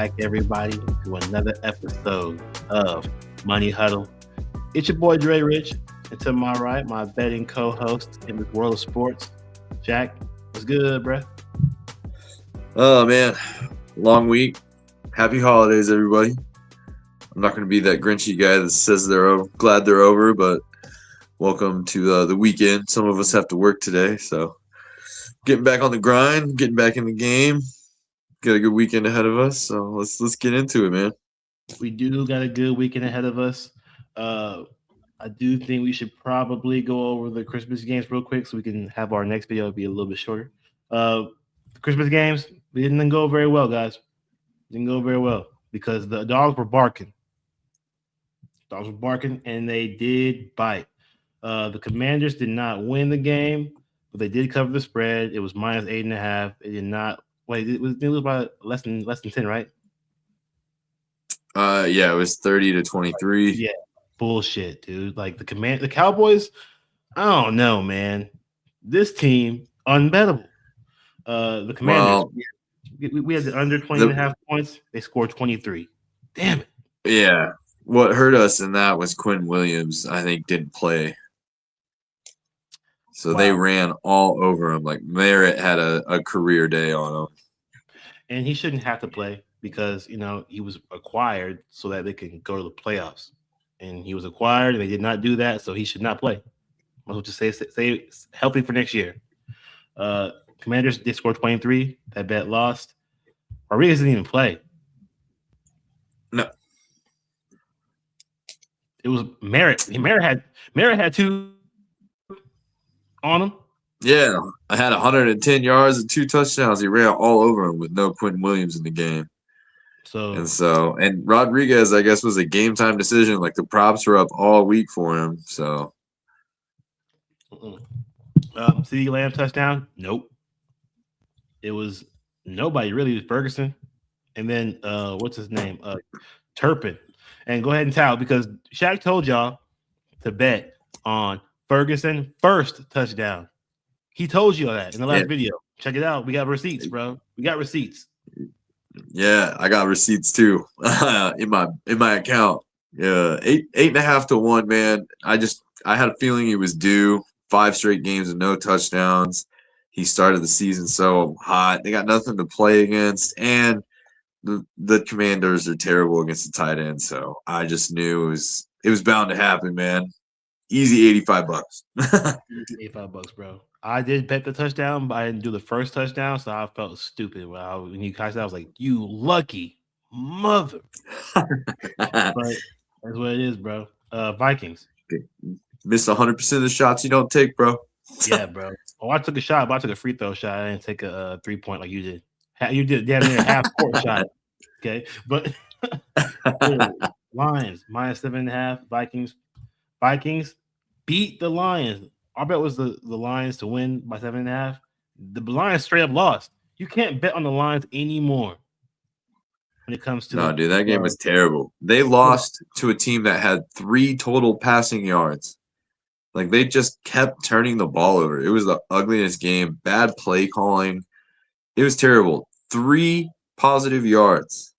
back, everybody, to another episode of Money Huddle. It's your boy Dre Rich, and to my right, my betting co-host in this world of sports, Jack. What's good, bruh? Oh man, long week. Happy holidays, everybody. I'm not going to be that grinchy guy that says glad they're over, but welcome to the weekend. Some of us have to work today, so getting back on the grind, getting back in the game. Got a good weekend ahead of us, so let's get into it, man. We do got a good weekend ahead of us. I do think we should probably go over the Christmas games real quick so we can have our next video be a little bit shorter. The Christmas games, they didn't go very well, guys. Didn't go very well because the dogs were barking. Dogs were barking, and they did bite. The Commanders did not win the game, but they did cover the spread. It was minus 8.5. It did not. Wait, it was by less than 10, right? Yeah, it was 30-23. Yeah, bullshit, dude. Like the Cowboys. I don't know, man. This team unbettable. The Commanders. We had the under 20.5 points. They scored 23. Damn it. Yeah. What hurt us in that was Quinn Williams, I think, didn't play. So They ran all over him. Like Merritt had a career day on him. And he shouldn't have to play because, he was acquired so that they can go to the playoffs. And he was acquired and they did not do that, so he should not play. Might as well just say healthy for next year. Commanders, they scored 23. That bet lost. Rodriguez didn't even play. No. It was Merritt. Merritt had 2 on him. Yeah, I had 110 yards and 2 touchdowns. He ran all over him with no Quinn Williams in the game. And Rodriguez, I guess, was a game time decision. Like the props were up all week for him. So, CeeDee Lamb touchdown? Nope. It was nobody really. It was Ferguson, and then what's his name? Turpin. And go ahead and towel because Shaq told y'all to bet on Ferguson first touchdown. He told you all that in the last video. Check it out. We got receipts, bro. We got receipts. Yeah, I got receipts too in my account. Yeah, 8.5 to 1, man. I had a feeling he was due. 5 straight games and no touchdowns. He started the season so hot. They got nothing to play against, and the Commanders are terrible against the tight end. So I just knew it was bound to happen, man. Easy $85. $85, bro. I did bet the touchdown, but I didn't do the first touchdown, so I felt stupid. When you catch that, I was like, "You lucky mother!" But that's what it is, bro. Vikings missed 100% of the shots you don't take, bro. Yeah, bro. Oh, I took a shot, but I took a free throw shot. I didn't take a 3-point like you did. You did damn near a half court shot. Okay, but Lions minus 7.5. Vikings beat the Lions. Our bet was the Lions to win by 7.5. The Lions straight up lost. You can't bet on the Lions anymore when it comes to dude, that game was terrible. They lost to a team that had 3 total passing yards. Like they just kept turning the ball over. It was the ugliest game. Bad play calling. It was terrible. 3 positive yards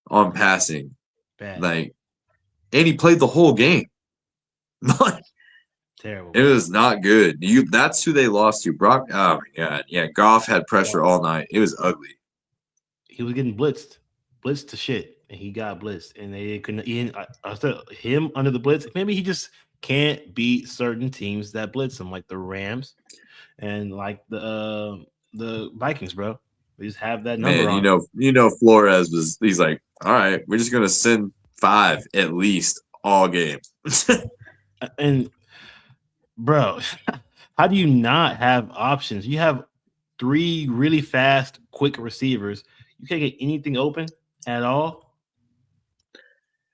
on passing. Bad. And he played the whole game. Terrible. It was not good. That's who they lost to. Brock. Oh my god. Yeah, Goff had pressure all night. It was ugly. He was getting blitzed to shit, and he got blitzed, and they couldn't. Him under the blitz. Maybe he just can't beat certain teams that blitz him, like the Rams and like the Vikings, bro. They just have that number. Man, Flores was. He's like, all right, we're just gonna send 5 at least all game. And bro, how do you not have options? You have 3 really fast, quick receivers. You can't get anything open at all.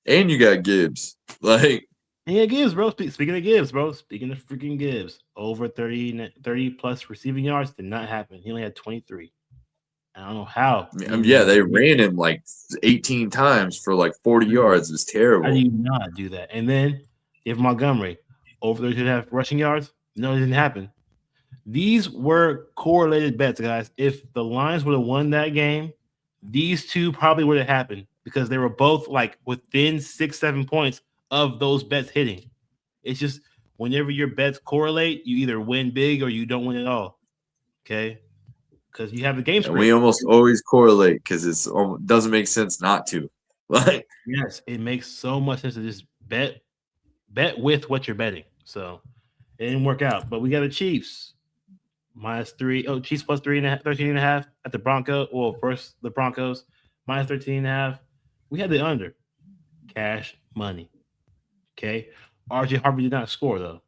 And you got Gibbs. Gibbs, bro. Speaking of Gibbs, bro. Speaking of freaking Gibbs, over 30 plus receiving yards did not happen. He only had 23. I don't know how. Yeah, they ran him 18 times for 40 yards. It was terrible. How do you not do that? And then if Montgomery over 30.5 rushing yards, no, it didn't happen. These were correlated bets, guys. If the Lions would have won that game, these two probably would have happened because they were both like within 6-7 points of those bets hitting. It's just whenever your bets correlate, you either win big or you don't win at all. Okay, because you have the game And we script. almost always correlate because it doesn't make sense not to. Like, Yes, it makes so much sense to just bet with what you're betting. So it didn't work out, but we got the Chiefs -3. Oh, Chiefs plus 3.5, 13.5 at the Broncos. Well, first the Broncos -13.5. We had the under. Cash money. Okay. RJ Harvey did not score though.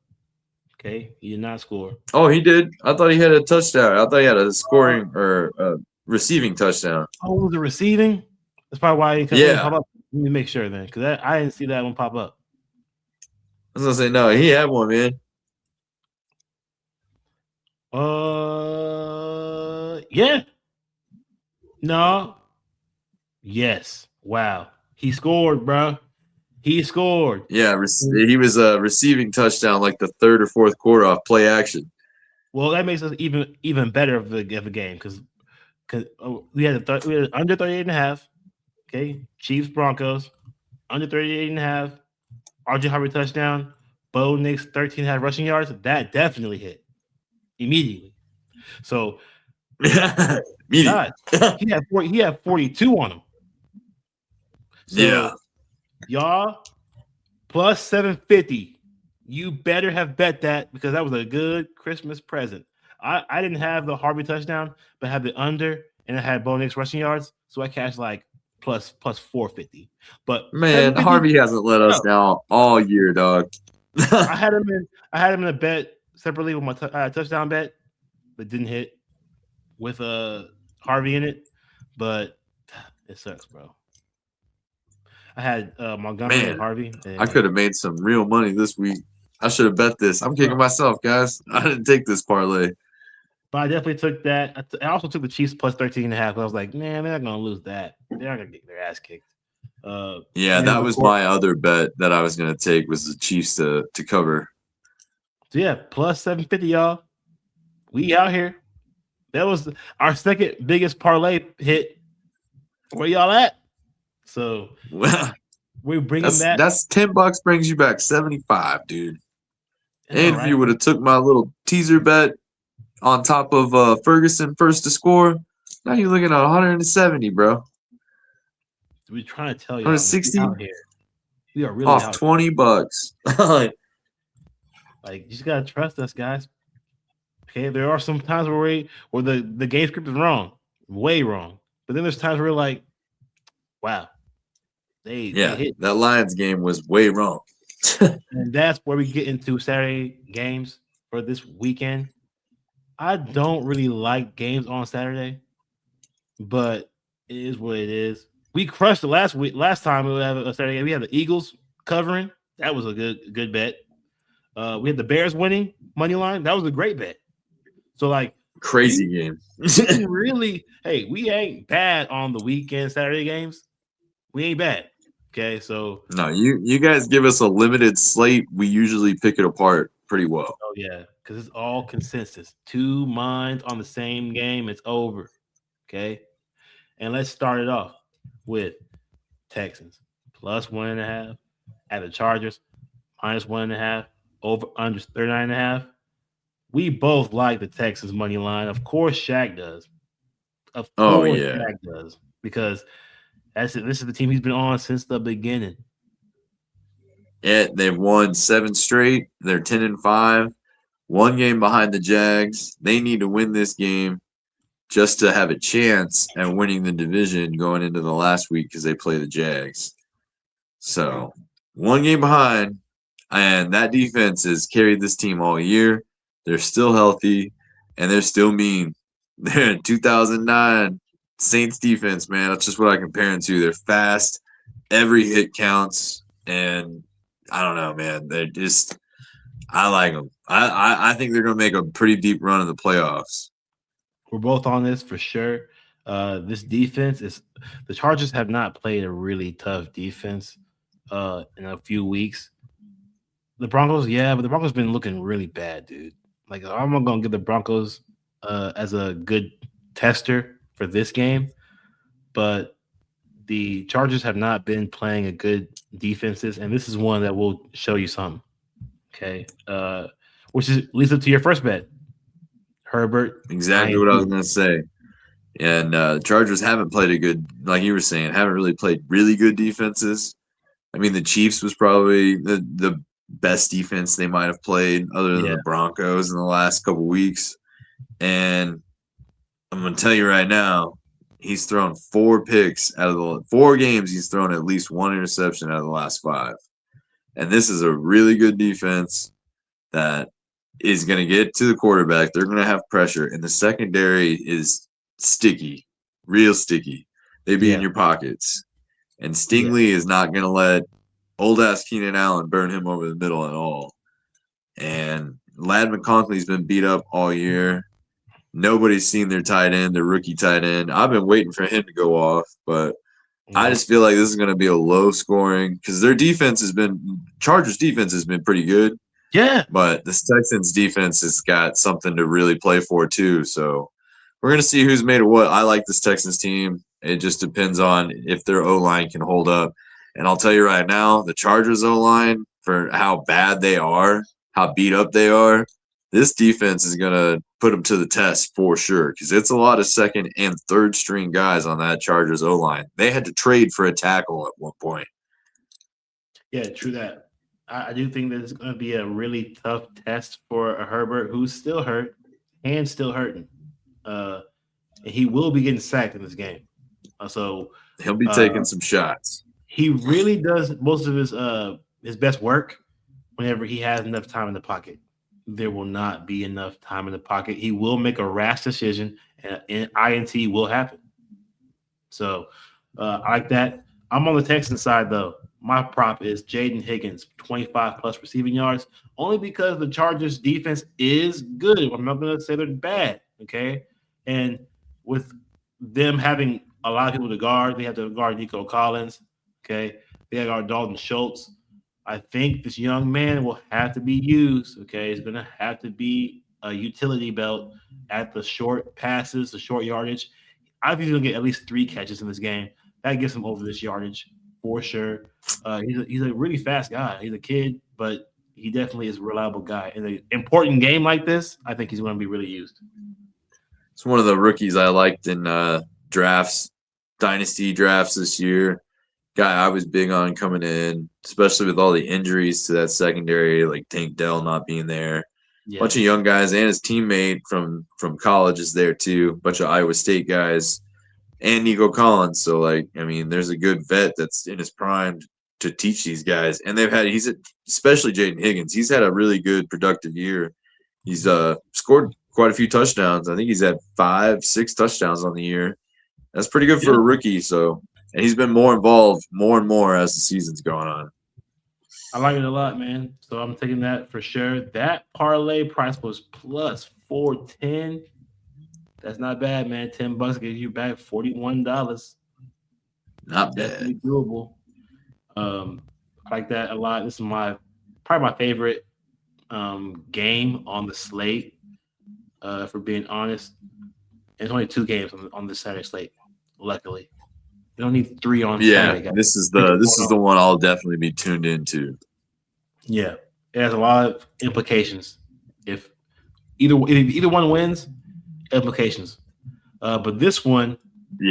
Okay, he did not score. oh, he did. I thought he had a touchdown. I thought he had a scoring or a receiving touchdown. Oh, was it receiving? That's probably why he didn't Yeah, pop up. Let me make sure then, because I didn't see that one pop up. I was gonna say no. He had one, man. Yeah. No. Yes. Wow. He scored, bro. He scored. Yeah, he was a receiving touchdown like the third or fourth quarter off play action. Well, that makes us even better of a game because we had under 38.5. Okay, Chiefs Broncos under 38.5. RJ Harvey touchdown. Bo Nix 13.5 rushing yards. That definitely hit immediately. So, God, he had 42 on him. So, yeah, y'all plus 750. You better have bet that because that was a good Christmas present. I didn't have the Harvey touchdown, but I had the under and I had Bo Nix rushing yards. So I cashed like plus 450. But man, 750, Harvey hasn't let us no. down all year, dog. I had him in a bet separately with my touchdown bet, but didn't hit with Harvey in it. But it sucks, bro. I had Montgomery and Man, Harvey. I And could have made some real money this week. I should have bet this. I'm kicking myself, guys. I didn't take this parlay. But I definitely took that. I also took the Chiefs plus 13.5. I was like, man, they're not going to lose that. They're not going to get their ass kicked. Yeah, And that of was course, my other bet that I was going to take was the Chiefs to cover. so yeah, plus 750, y'all. We out here. That was our second biggest parlay hit. Where y'all at? So Well, we're bringing that. that's $10 brings you back 75, dude. I know, And if right? you would have took my little teaser bet on top of Ferguson first to score, now you're looking at 170, bro. We're trying to tell y'all, man, we 160 out here. We are really off out $20. here. Like, you just got to trust us, guys. Okay, there are some times where the game script is wrong, way wrong. But then there's times where we're like, wow, they Yeah, hit. that Lions game was way wrong. And that's where we get into Saturday games for this weekend. I don't really like games on Saturday, but it is what it is. We crushed it last week. Last time we had a Saturday game, we had the Eagles covering. That was a good bet. We had the Bears winning money line. That was a great bet. So like Crazy game. we can really, hey, we ain't bad on the weekend Saturday games. We ain't bad. Okay, so No, you guys give us a limited slate. We usually pick it apart pretty well. oh yeah, because it's all consensus. Two minds on the same game. It's over. Okay, and let's start it off with Texans plus 1.5 at the Chargers minus 1.5 over under 39.5. We both like the Texans money line. Of course, Shaq does. Of Oh course, yeah. Shaq does because that's it. This is the team he's been on since the beginning. Yeah, they've won 7 straight. They're 10-5. One game behind the Jags. They need to win this game just to have a chance at winning the division going into the last week because they play the Jags. So one game behind, and that defense has carried this team all year. They're still healthy, and they're still mean. They're in 2009 Saints defense, man. That's just what I compare them to. They're fast. Every hit counts, and I don't know, man. They're just I like them. I think they're gonna make a pretty deep run in the playoffs. We're both on this for sure. This defense is the Chargers have not played a really tough defense in a few weeks. The Broncos, yeah, but the Broncos been looking really bad, dude. Like I'm not gonna give the Broncos as a good tester for this game, but the Chargers have not been playing a good defenses, and this is one that will show you something. Okay, which is leads up to your first bet, Herbert. Exactly what I was INT. gonna say. And the Chargers haven't played a good, like you were saying, haven't really played really good defenses. I mean, the Chiefs was probably the best defense they might have played, other than Yeah, the Broncos in the last couple weeks. And I'm gonna tell you right now, he's thrown 4 picks out of the 4 games. He's thrown at least 1 interception out of the last 5. And this is a really good defense that is going to get to the quarterback. They're going to have pressure, and the secondary is sticky, real sticky. They be in yeah, your pockets, and yeah, Stingley is not going to let old ass Keenan Allen burn him over the middle at all. And Lad McConkey's been beat up all year. Nobody's seen their tight end, their rookie tight end. I've been waiting for him to go off, but I yeah, just feel like this is going to be a low scoring because their defense has been Chargers defense has been pretty good. yeah. But this Texans defense has got something to really play for too. So we're gonna see who's made of what. I like this Texans team. It just depends on if their O line can hold up. And I'll tell you right now, the Chargers O line, for how bad they are, how beat up they are, this defense is gonna put them to the test for sure. Because it's a lot of second and third string guys on that Chargers O line. They had to trade for a tackle at one point. Yeah, true that. I do think that it's going to be a really tough test for a Herbert who's still hurt and still hurting. And he will be getting sacked in this game. So He'll be uh, taking some shots. he really does most of his best work whenever he has enough time in the pocket. There will not be enough time in the pocket. He will make a rash decision, and an INT will happen. So I like that. I'm on the Texans side though. My prop is Jaden Higgins, 25 plus receiving yards, only because the Chargers defense is good. I'm not going to say they're bad. Okay. And with them having a lot of people to guard, they have to guard Nico Collins. Okay. They have to guard Dalton Schultz. I think this young man will have to be used. Okay. It's going to have to be a utility belt at the short passes, the short yardage. I think he's going to get at least 3 catches in this game. That gets him over this yardage for sure. He's a really fast guy. He's a kid, but he definitely is a reliable guy. In an important game like this, I think he's going to be really used. It's one of the rookies I liked in drafts, dynasty drafts this year. Guy I was big on coming in, especially with all the injuries to that secondary, like Tank Dell not being there. Yeah. Bunch of young guys, and his teammate from college is there too. Bunch of Iowa State guys and Nico Collins. So like, I mean, there's a good vet that's in his prime to teach these guys. And especially Jaden Higgins. He's had a really good productive year. He's scored quite a few touchdowns. I think he's had 5-6 touchdowns on the year. That's pretty good for a Yeah. rookie. So, and he's been more involved more and more as the season's going on. I like it a lot, man. So I'm taking that for sure. That parlay price was plus 410. That's not bad, man. $10 gives you back $41. Not bad. Definitely doable. I like that a lot. This is probably my favorite game on the slate. For being honest, there's only 2 games on this Saturday slate. Luckily, you don't need 3 on Saturday. Guys. This is the one I'll definitely be tuned into. Yeah, it has a lot of implications. If either one wins, implications. But this one,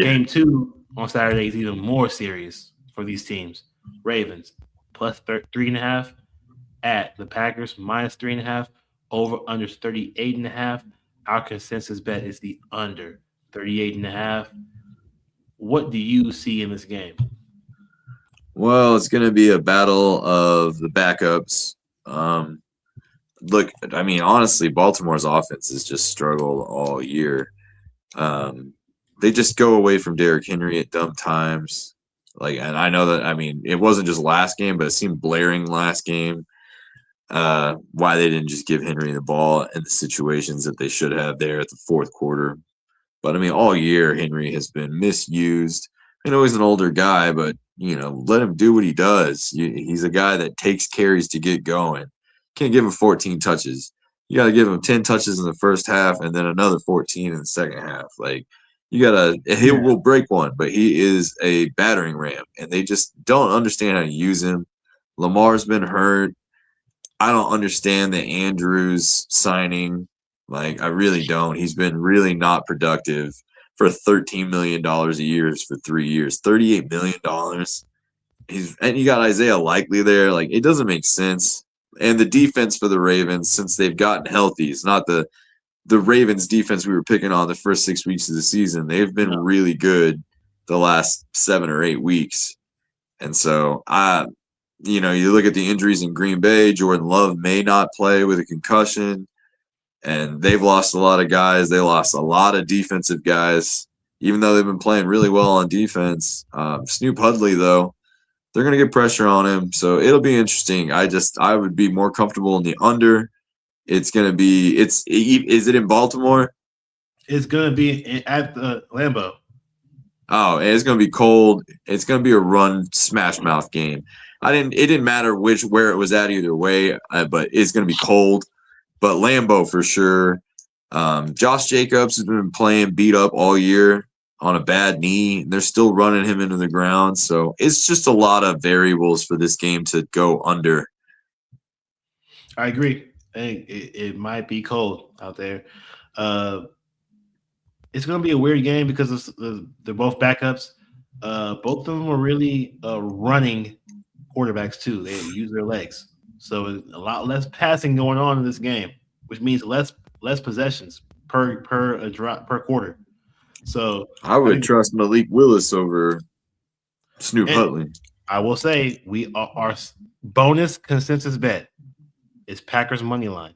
game 2 on Saturday is even more serious for these teams. Ravens plus 3.5 at the Packers minus 3.5. Over under 38.5. Our consensus bet is the under 38.5. What do you see in this game? Well, it's going to be a battle of the backups. Look, I mean, honestly, Baltimore's offense has just struggled all year. They just go away from Derrick Henry at dumb times. And I know that, I mean, it wasn't just last game, but it seemed blaring last game. Why they didn't just give Henry the ball in the situations that they should have there at the fourth quarter. But I mean, all year Henry has been misused. I know he's an older guy, but let him do what he does. He's a guy that takes carries to get going. Can't give him 14 touches. You got to give him 10 touches in the first half and then another 14 in the second half. Like, he will break one, but he is a battering ram, and they just don't understand how to use him. Lamar's been hurt. I don't understand the Andrews signing. Like, I really don't. He's been really not productive for $13 million a year for 3 years. $38 million. And you got Isaiah Likely there. Like, it doesn't make sense. And the defense for the Ravens, since they've gotten healthy, it's not the Ravens defense we were picking on the first 6 weeks of the season. They've been really good the last 7 or 8 weeks. And so you look at the injuries in Green Bay, Jordan Love may not play with a concussion, and they've lost a lot of guys. They lost a lot of defensive guys, even though they've been playing really well on defense. Snoop Hudley, though, they're going to get pressure on him. So it'll be interesting. I would be more comfortable in the under. It's going to be – is it in Baltimore? It's going to be at the Lambeau. Oh, and it's going to be cold. It's going to be a run smash mouth game. It didn't matter where it was at either way, but it's going to be cold. But Lambeau for sure. Josh Jacobs has been playing beat up all year on a bad knee. They're still running him into the ground. So it's just a lot of variables for this game to go under. I agree. I think it might be cold out there. It's going to be a weird game because they're both backups. Both of them are really running quarterbacks too. They use their legs, so a lot less passing going on in this game, which means less possessions per quarter. So I would trust Malik Willis over Snoop Hudley. I will say our bonus consensus bet is Packers money line.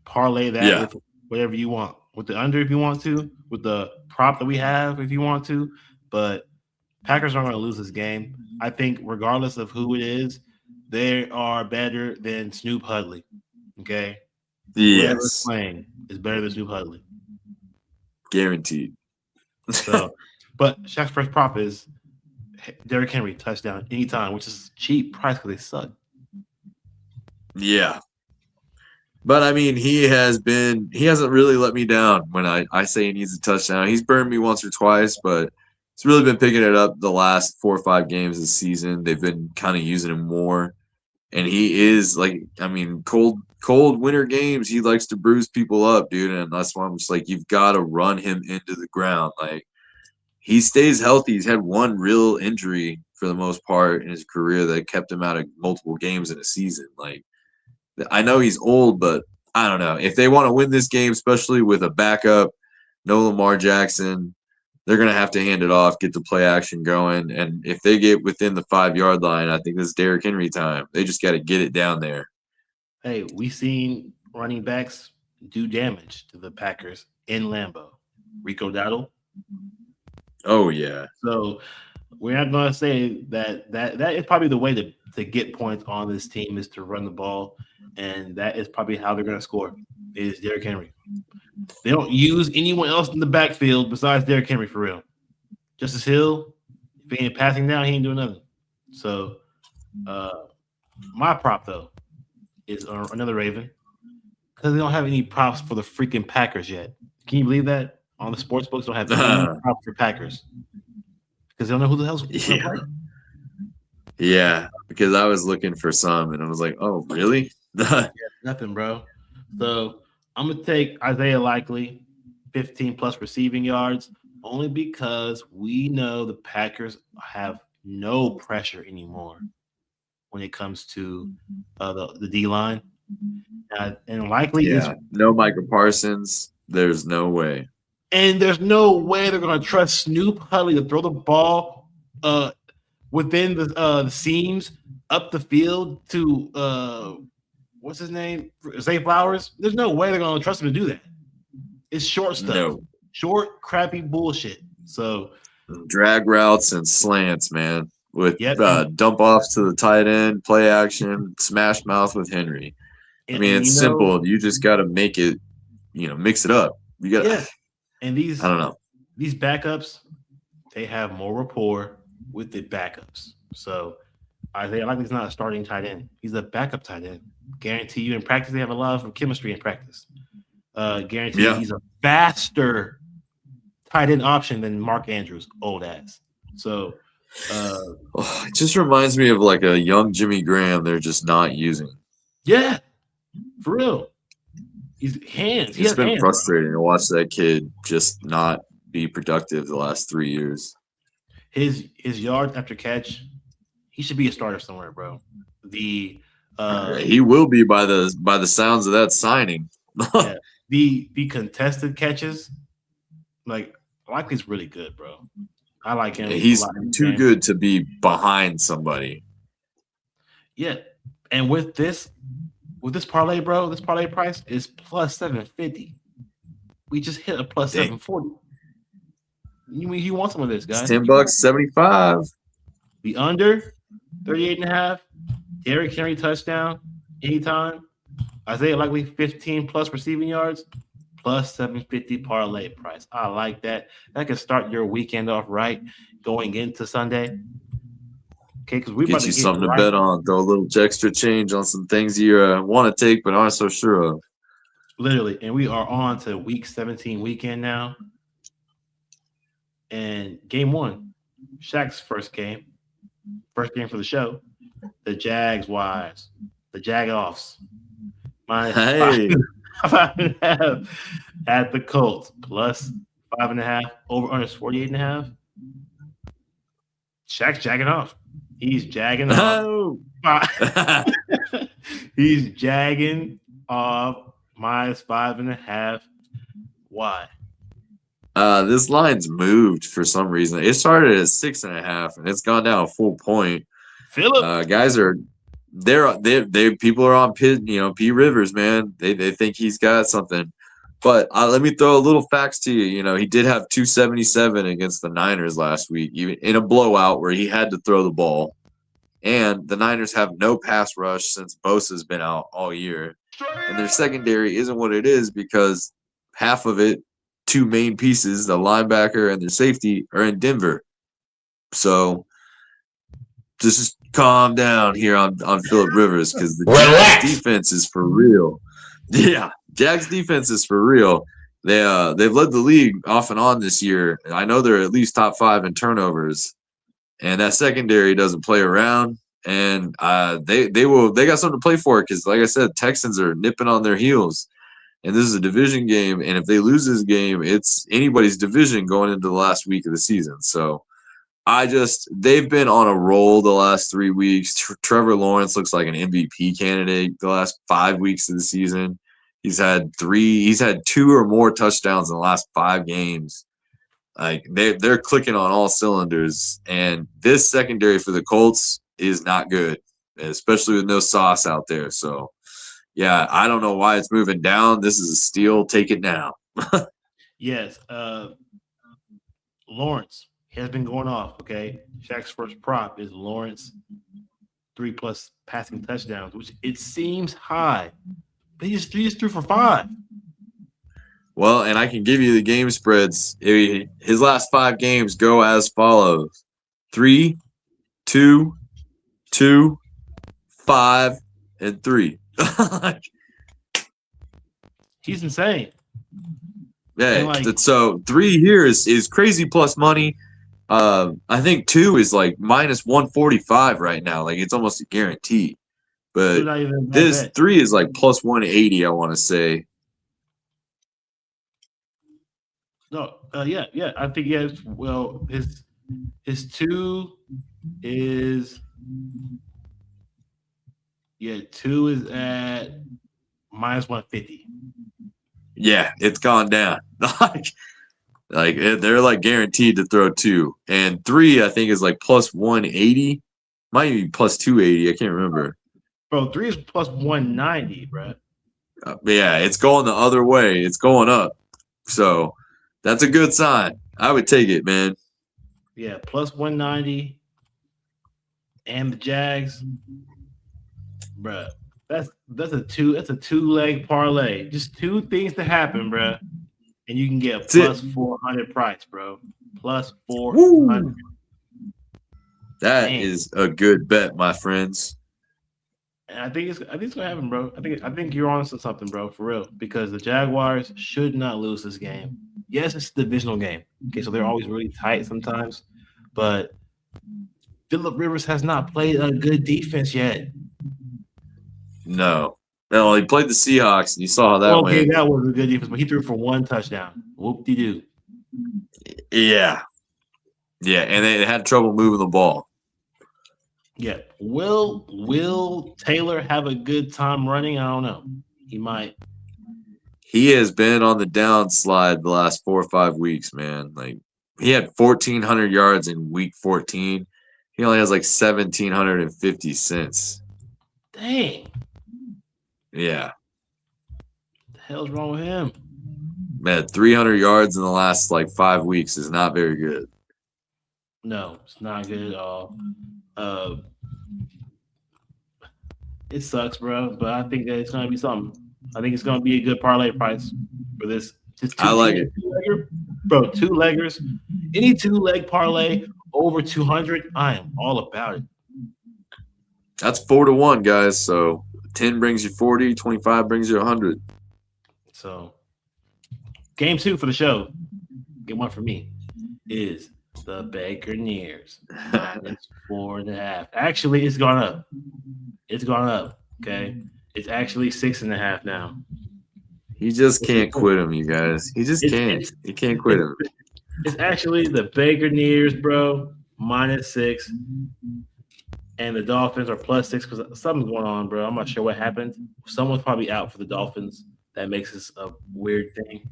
Parlay that with whatever you want. With the under if you want to, with the prop that we have if you want to, but Packers aren't going to lose this game. I think regardless of who it is, they are better than Snoop Hudley. Okay? Whoever's playing is better than Snoop Hudley. Guaranteed. So, but Shaq's first prop is Derrick Henry touchdown anytime, which is cheap price because they suck. Yeah. But, I mean, he hasn't really let me down when I say he needs a touchdown. He's burned me once or twice, but he's really been picking it up the last 4 or 5 games this season. They've been kind of using him more. And he is, cold winter games, he likes to bruise people up, dude. And that's why I'm just like, you've got to run him into the ground. Like, he stays healthy. He's had one real injury for the most part in his career that kept him out of multiple games in a season. Like, I know he's old, but I don't know. If they want to win this game, especially with a backup, no Lamar Jackson, they're going to have to hand it off, get the play action going. And if they get within the 5-yard line, I think this is Derrick Henry time. They just got to get it down there. Hey, we've seen running backs do damage to the Packers in Lambeau. Rico Dowdle. Oh, yeah. So we're not going to say that is probably the way to get points on this team is to run the ball. And that is probably how they're going to score is Derrick Henry. They don't use anyone else in the backfield besides Derrick Henry for real. Justice Hill, if he ain't passing down, he ain't doing nothing. So my prop, though, is another Raven because they don't have any props for the freaking Packers yet. Can you believe that? On the sports books, don't have any props for Packers because they don't know who the hell's going to play. Yeah, because I was looking for some, and I was like, oh, really? Nothing, bro. So I'm going to take Isaiah Likely, 15-plus receiving yards, only because we know the Packers have no pressure anymore when it comes to the D-line. And Likely is – no Micah Parsons. There's no way. And there's no way they're going to trust Snoop Hudley to throw the ball within the seams up the field to what's his name? Zay Flowers. There's no way they're going to trust him to do that. It's short stuff. No. Short, crappy bullshit. So drag routes and slants, man, with dump offs to the tight end, play action, smash mouth with Henry. It's simple. You just got to make it, mix it up. You got And these, I don't know. These backups, they have more rapport with the backups. So Isaiah Likely's not a starting tight end. He's a backup tight end. Guarantee you in practice, they have a lot of chemistry in practice. Guarantee he's a faster tight end option than Mark Andrews, old ass. So, it just reminds me of like a young Jimmy Graham. They're just not using. yeah, for real. He's hands. He It's has been hands, bro. frustrating to watch that kid just not be productive the last 3 years. His yards after catch, he should be a starter somewhere, bro. The He will be by the sounds of that signing. yeah, the contested catches, like Likely's really good, bro. I like him a He's lot in the too game. good to be behind somebody. Yeah, and with this parlay, bro, this parlay price is plus 750. We just hit a plus Dang. 740. You want some of this, It's guys? $10, 75. The under 38.5. Derrick Henry touchdown anytime. Isaiah Likely 15 plus receiving yards. Plus 750 parlay price. I like that. That can start your weekend off right going into Sunday. Okay, because we about Get to you get something to right. bet on. Throw a little extra change on some things you want to take but aren't so sure of. Literally, and we are on to week 17 weekend now. And game one, Shaq's first game for the show. The Jags wives, the Jag-offs. Hey. 5.5 at the Colts, plus 5.5 over under 48.5. Shaq's jagging off. He's jagging off. Oh. He's jagging off minus 5.5. Why? This line's moved for some reason. It started at 6.5 and it's gone down a full point. Philip, Guys are they people are on P Rivers, man. They think he's got something. But let me throw a little facts to you. He did have 277 against the Niners last week, even in a blowout where he had to throw the ball. And the Niners have no pass rush since Bosa's been out all year. And their secondary isn't what it is because half of it, two main pieces, the linebacker and their safety, are in Denver. So just calm down here on Phillip Rivers because the Jags defense is for real. Yeah, Jags defense is for real. They've led the league off and on this year. I know they're at least top 5 in turnovers, and that secondary doesn't play around. And they got something to play for because, like I said, Texans are nipping on their heels, and this is a division game. And if they lose this game, it's anybody's division going into the last week of the season. So they've been on a roll the last 3 weeks. Trevor Lawrence looks like an MVP candidate the last 5 weeks of the season. He's had 2 or more touchdowns in the last 5 games. Like they're clicking on all cylinders. And this secondary for the Colts is not good, especially with no Sauce out there. So yeah, I don't know why it's moving down. This is a steal. Take it now. Yes. Lawrence has been going off. Okay, Shaq's first prop is Lawrence 3+ passing touchdowns, which it seems high, but he just threw for 5. Well, and I can give you the game spreads. His last 5 games go as follows: 3, 2, 2, 5, and 3. He's insane. Yeah, so 3 here is crazy plus money. I think 2 is like minus 145 right now. Like it's almost a guarantee. But this 3 is like plus 180, I want to say. No, yeah. I think yes. Well, his 2 is 2 is at minus 150. Yeah, it's gone down. They're like guaranteed to throw 2, and 3 I think is like plus 180, might be plus 280. I can't remember. Bro, 3 is plus 190, bro. Yeah, it's going the other way. It's going up. So that's a good sign. I would take it, man. Yeah, plus 190, and the Jags, bro. That's a 2-leg parlay. Just 2 things to happen, bro, and you can get a plus 400 price, bro. Plus 400. Woo. That is a good bet, my friends. And I think it's gonna happen, bro. I think you're on to something, bro, for real. Because the Jaguars should not lose this game. Yes, it's a divisional game. Okay, so they're always really tight sometimes, but Phillip Rivers has not played a good defense yet. No. No, he played the Seahawks, and you saw how that Well, okay, went. that was a good defense, but he threw for 1 touchdown. Whoop-de-doo. Yeah. Yeah, and they had trouble moving the ball. Yeah. Will Taylor have a good time running? I don't know. He might. He has been on the downslide the last 4 or 5 weeks, man. Like he had 1,400 yards in week 14. He only has like 1,750 since. Dang. Yeah. What the hell's wrong with him? Man, 300 yards in the last like 5 weeks is not very good. No, it's not good at all. It sucks, bro, but I think that it's gonna be something. I think it's gonna be a good parlay price for this. Just I like it. Bro, 2-leggers. Any 2-leg parlay over 200, I am all about it. That's 4-1, guys. So 10 brings you 40, 25 brings you 100. So, game 2 for the show, game 1 for me, is the Buccaneers -4.5. Actually, it's gone up. It's gone up. Okay, it's actually 6.5 now. He just can't quit him, you guys. He just can't. He can't quit him. It's actually the Buccaneers, bro, -6. And the Dolphins are +6 because something's going on, bro. I'm not sure what happened. Someone's probably out for the Dolphins. That makes this a weird thing.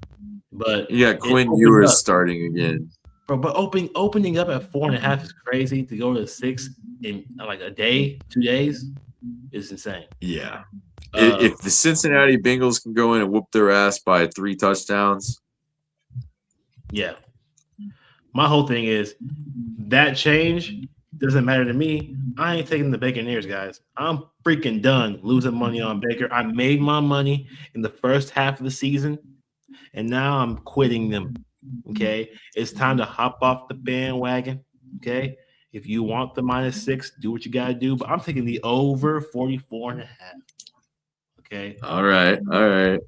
But you got Quinn Ewers starting again. Bro, but opening up at 4.5 is crazy. To go to 6 in like a day, 2 days is insane. Yeah. If the Cincinnati Bengals can go in and whoop their ass by 3 touchdowns. Yeah. My whole thing is that change doesn't matter to me. I ain't taking the Buccaneers, guys. I'm freaking done losing money on Baker. I made my money in the first half of the season, and now I'm quitting them. Okay? It's time to hop off the bandwagon. Okay? If you want the -6, do what you got to do. But I'm taking the over 44.5. Okay? All right. All right.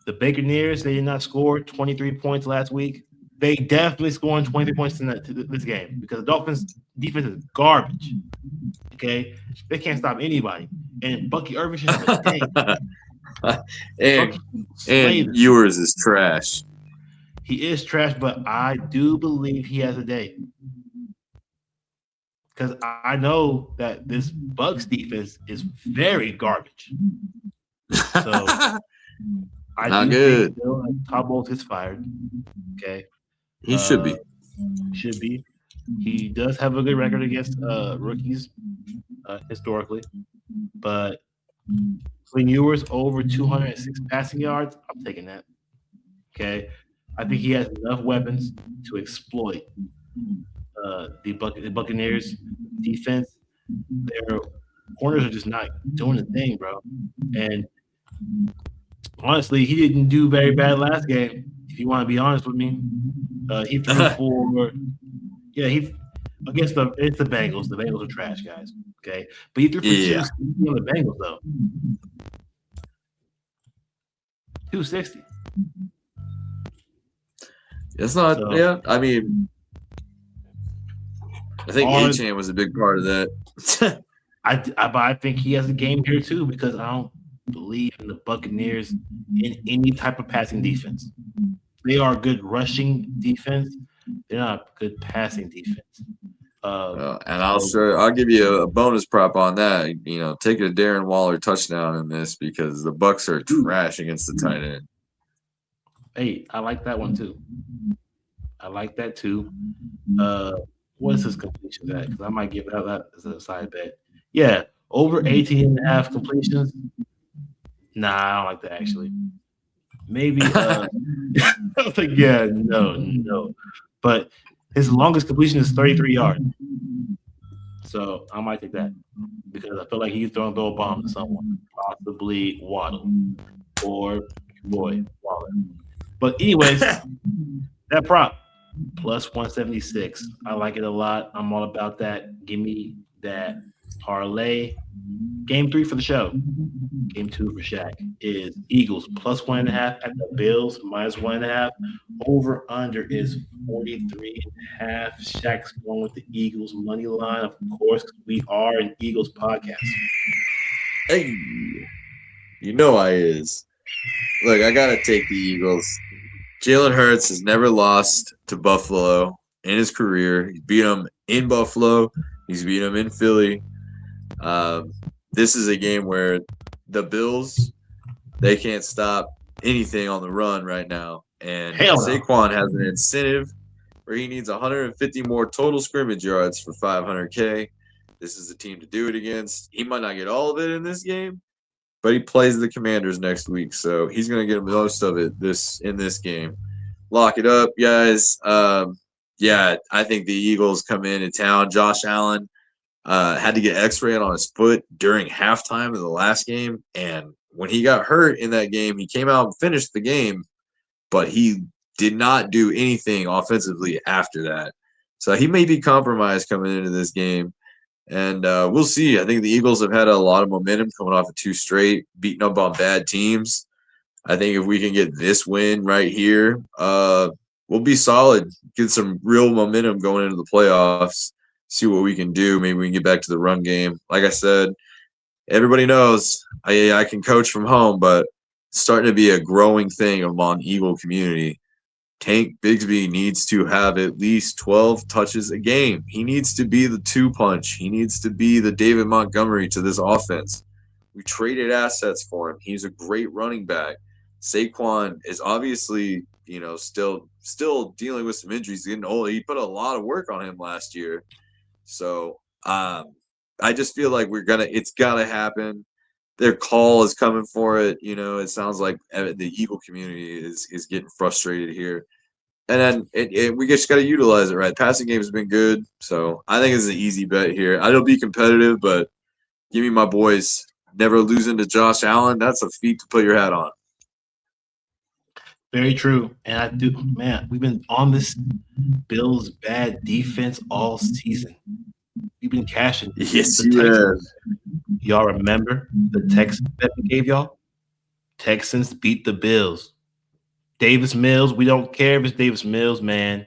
The Buccaneers, they did not score 23 points last week. They definitely scoring 23 points to this game because the Dolphins' defense is garbage. Okay? They can't stop anybody. And Bucky Irving should have a day. and Ewers is trash. He is trash, but I do believe he has a day. Because I know that this Bucks defense is very garbage. So I do think Todd Bowles gets fired. Okay. He should be. Should be. He does have a good record against rookies historically. But Quinn Ewers over 206 passing yards, I'm taking that. Okay. I think he has enough weapons to exploit the Buccaneers defense. Their corners are just not doing the thing, bro. And honestly, he didn't do very bad last game. If you want to be honest with me, he threw for against the Bengals. The Bengals are trash, guys. Okay, but he threw for 260 on the Bengals though. 260. It's not. So, yeah, I mean, I think Achane was a big part of that. I think he has a game here too because I don't believe in the Buccaneers in any type of passing defense. They are good rushing defense. They're not good passing defense. And I'll give you a bonus prop on that. You know, take a Darren Waller touchdown in this because the Bucks are trash against the tight end. Hey, I like that one too. I like that too. What's his completion at? Because I might give that as a side bet. Yeah, over 18.5 completions. Nah, I don't like that actually. Maybe I was like, yeah, no. But his longest completion is 33 yards. So I might take that because I feel like he's throwing a bomb to someone, possibly Waddle or boy Waller. But anyways, that prop plus 176. I like it a lot. I'm all about that. Give me that parlay. Game 3 for the show. Game 2 for Shaq is Eagles plus 1.5 at the Bills minus 1.5. Over under is 43.5. Shaq's going with the Eagles money line. Of course, we are an Eagles podcast. Hey, you know I is. Look, I gotta take the Eagles. Jalen Hurts has never lost to Buffalo in his career. He's beat them in Buffalo. He's beat them in Philly. This is a game where the Bills, they can't stop anything on the run right now. And Hell no. Saquon has an incentive where he needs 150 more total scrimmage yards for 500K. This is the team to do it against. He might not get all of it in this game, but he plays the Commanders next week, so he's going to get most of it in this game. Lock it up, guys. Yeah, I think the Eagles come into town. Josh Allen had to get x-rayed on his foot during halftime of the last game, and when he got hurt in that game, he came out and finished the game, but he did not do anything offensively after that. So he may be compromised coming into this game. And we'll see. I think the Eagles have had a lot of momentum coming off of 2 straight, beating up on bad teams. I think if we can get this win right here, we'll be solid. Get some real momentum going into the playoffs. See what we can do. Maybe we can get back to the run game. Like I said, everybody knows I can coach from home, but it's starting to be a growing thing among Eagle community. Tank Bigsby needs to have at least 12 touches a game. He needs to be the 2-punch. He needs to be the David Montgomery to this offense. We traded assets for him. He's a great running back. Saquon is obviously, still dealing with some injuries. He's getting old. He put a lot of work on him last year. So I just feel like it's gotta happen. Their call is coming for it. It sounds like the Eagle community is getting frustrated here. And then we just got to utilize it, right? Passing game has been good. So I think it's an easy bet here. It'll be competitive, but give me my boys. Never losing to Josh Allen. That's a feat to put your hat on. Very true. And I do, man, we've been on this Bills bad defense all season. We've been cashing. Yes, you have. Y'all remember the Texans that we gave y'all? Texans beat the Bills. Davis Mills, we don't care if it's Davis Mills, man.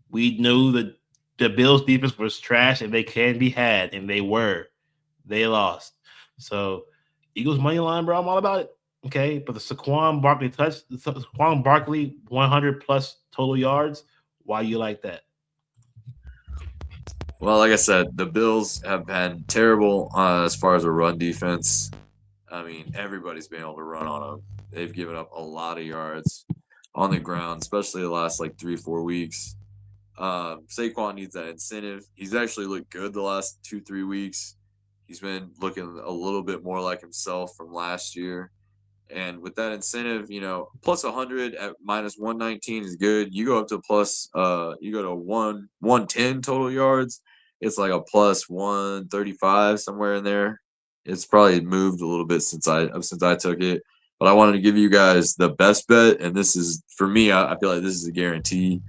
We knew that the Bills defense was trash and they can be had, and they were. They lost. So Eagles money line, bro, I'm all about it. Okay, but the Saquon Barkley 100 plus total yards. Why you like that? Well, like I said, the Bills have been terrible as far as a run defense. I mean, everybody's been able to run on them. They've given up a lot of yards on the ground, especially the last 3-4 weeks. Saquon needs that incentive. He's actually looked good the last 2-3 weeks. He's been looking a little bit more like himself from last year. And with that incentive, plus 100 at minus 119 is good. You go up to you go to 110 total yards. It's like a plus 135 somewhere in there. It's probably moved a little bit since I took it. But I wanted to give you guys the best bet, and this is for me. I feel like this is a guarantee,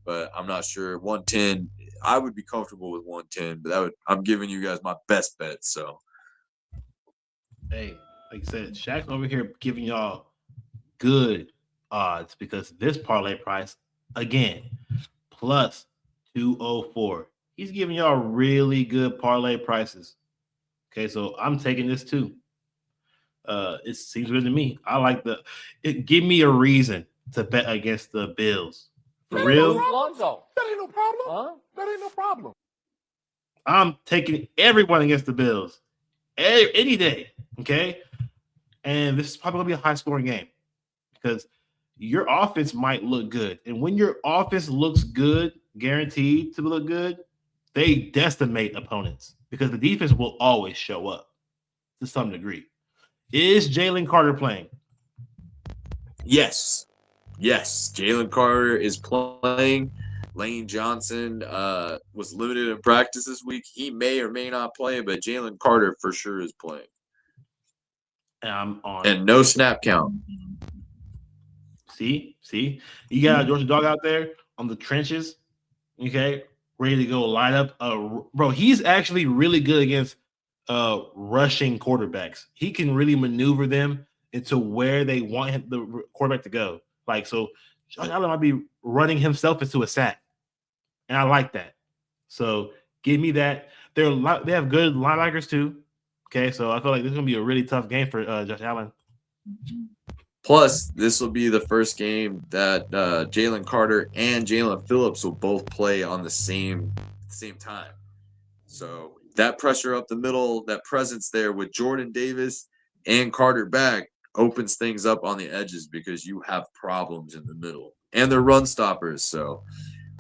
but I'm not sure. 110, I would be comfortable with 110, but I'm giving you guys my best bet. So, hey, like I said, Shaq's over here giving y'all good odds because this parlay price again plus 204. He's giving y'all really good parlay prices. Okay, so I'm taking this too. It seems good to me. I like give me a reason to bet against the Bills. For real? That ain't no problem. Huh? That ain't no problem. I'm taking everyone against the Bills any day. Okay, and this is probably gonna be a high scoring game because your offense might look good, and when your offense looks good, guaranteed to look good, they decimate opponents because the defense will always show up to some degree. Is Jalen Carter playing? Yes. Jalen Carter is playing. Lane Johnson was limited in practice this week. He may or may not play, but Jalen Carter for sure is playing. And I'm on. And no snap count. See, you got a Georgia dog out there on the trenches. Okay, ready to go line up. Bro, he's actually really good against rushing quarterbacks. He can really maneuver them into where they want the quarterback to go. Like, so Josh Allen might be running himself into a sack. And I like that. So give me that. They have good linebackers too. Okay, so I feel like this is going to be a really tough game for Josh Allen. Plus, this will be the first game that Jalen Carter and Jalen Phillips will both play on the same time. So that pressure up the middle, that presence there with Jordan Davis and Carter back opens things up on the edges because you have problems in the middle. And they're run stoppers. So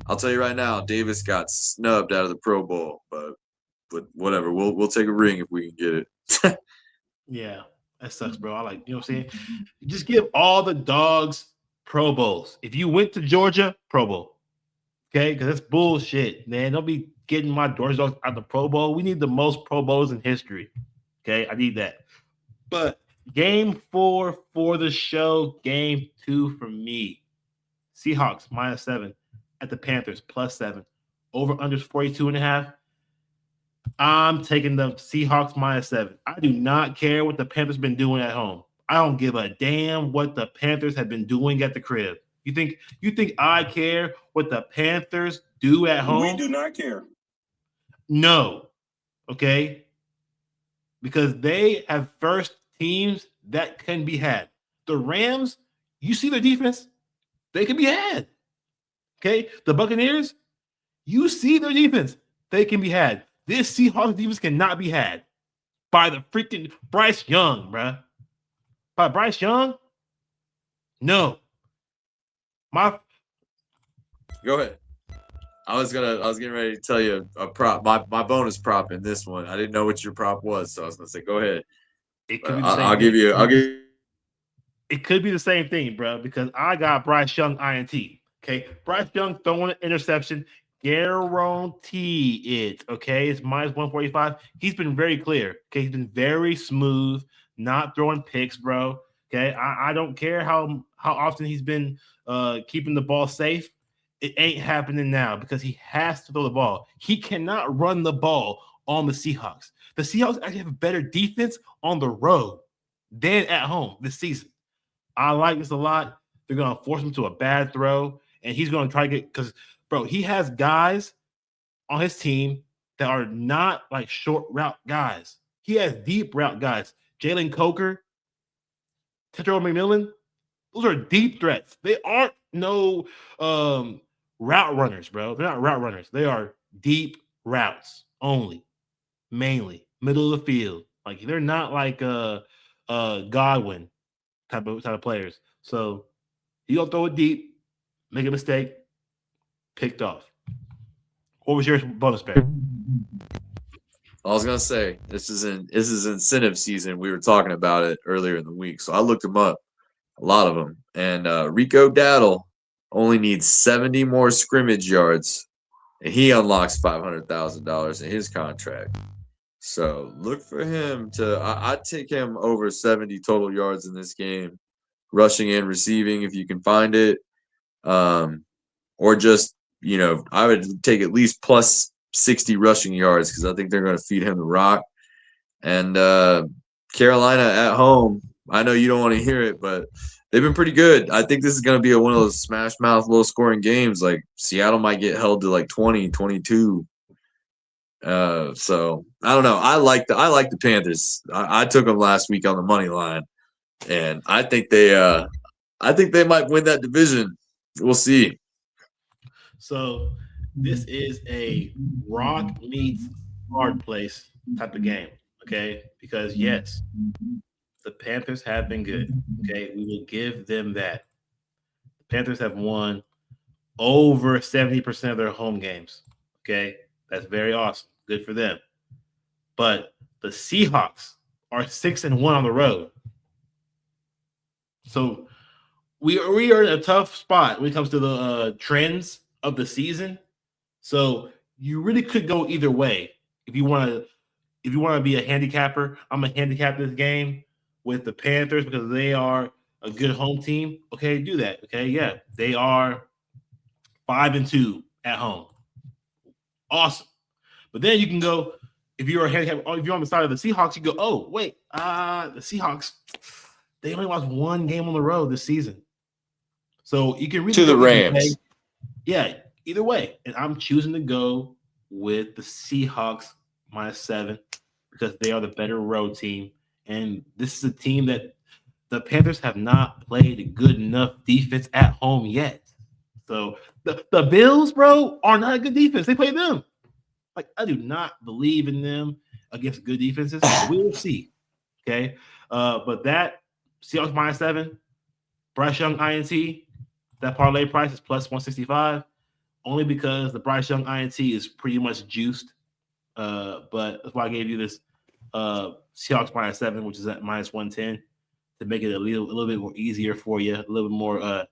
I'll tell you right now, Davis got snubbed out of the Pro Bowl, but whatever. We'll take a ring if we can get it. Yeah, that sucks, bro. I like, you know what I'm saying? Just give all the dogs Pro Bowls. If you went to Georgia, Pro Bowl. Okay, because that's bullshit, man. Don't be getting my dogs out the Pro Bowl. We need the most Pro Bowls in history. Okay, I need that. But game 4 for the show, game 2 for me. Seahawks -7 at the Panthers +7. Over under 42.5. I'm taking the Seahawks -7. I do not care what the Panthers been doing at home. I don't give a damn what the Panthers have been doing at the crib. You think I care what the Panthers do at home? We do not care. No. Okay? Because they have first teams that can be had. The Rams, you see their defense? They can be had. Okay? The Buccaneers, you see their defense. They can be had. This Seahawks defense cannot be had by the freaking Bryce Young, bruh. By Bryce Young? No. Go ahead. I was getting ready to tell you a prop. My bonus prop in this one. I didn't know what your prop was, so I was gonna say, go ahead. It could be the same I'll give you. It could be the same thing, bro, because I got Bryce Young INT. Okay, Bryce Young throwing an interception, guarantee it. Okay, it's -145. He's been very clear. Okay, he's been very smooth, not throwing picks, bro. Okay, I don't care how often he's been keeping the ball safe. It ain't happening now because he has to throw the ball. He cannot run the ball on the Seahawks. The Seahawks actually have a better defense on the road than at home this season. I like this a lot. They're going to force him to a bad throw, and he's going to try to get – because, bro, he has guys on his team that are not like short route guys. He has deep route guys. Jalen Coker, Tetro McMillan, those are deep threats. They aren't no route runners, bro. They're not route runners. They are deep routes only, mainly middle of the field. Like they're not like Godwin type of players. So you gonna throw it deep, make a mistake, picked off. What was your bonus bet? I was gonna say this is incentive season. We were talking about it earlier in the week, so I looked them up, a lot of them, and Rico Daddle only needs 70 more scrimmage yards, and he unlocks $500,000 in his contract. So look for him to. I'd take him over 70 total yards in this game, rushing and receiving if you can find it, or just I would take at least plus 60 rushing yards because I think they're going to feed him the rock. And Carolina at home, I know you don't want to hear it, but they've been pretty good. I think this is going to be one of those smash mouth, low scoring games. Like Seattle might get held to like 20, 22. So I don't know. I like the Panthers. I took them last week on the money line, and I think they might win that division. We'll see. So this is a rock meets hard place type of game, okay? Because yes, the Panthers have been good. Okay, we will give them that. The Panthers have won over 70% of their home games. Okay, that's very awesome. Good for them. But the Seahawks are 6-1 on the road. So we are in a tough spot when it comes to the trends of the season. So you really could go either way. If you want to be a handicapper, I'm gonna handicap this game with the Panthers because they are a good home team. Okay, do that. Okay, yeah, they are 5-2 at home. Awesome. But then you can go if you're a handicap, if you're on the side of the Seahawks, you go, oh wait, the Seahawks, they only lost one game on the road this season, so you can really to the go Rams. Yeah, either way, and I'm choosing to go with the Seahawks -7 because they are the better road team, and this is a team that the Panthers have not played a good enough defense at home yet. So the Bills, bro, are not a good defense. They play them. Like, I do not believe in them against good defenses. We will see. Okay. But that Seahawks -7, Bryce Young INT, that parlay price is plus 165, only because the Bryce Young INT is pretty much juiced. But that's why I gave you this Seahawks -7, which is at -110, to make it a little bit more easier for you, a little bit more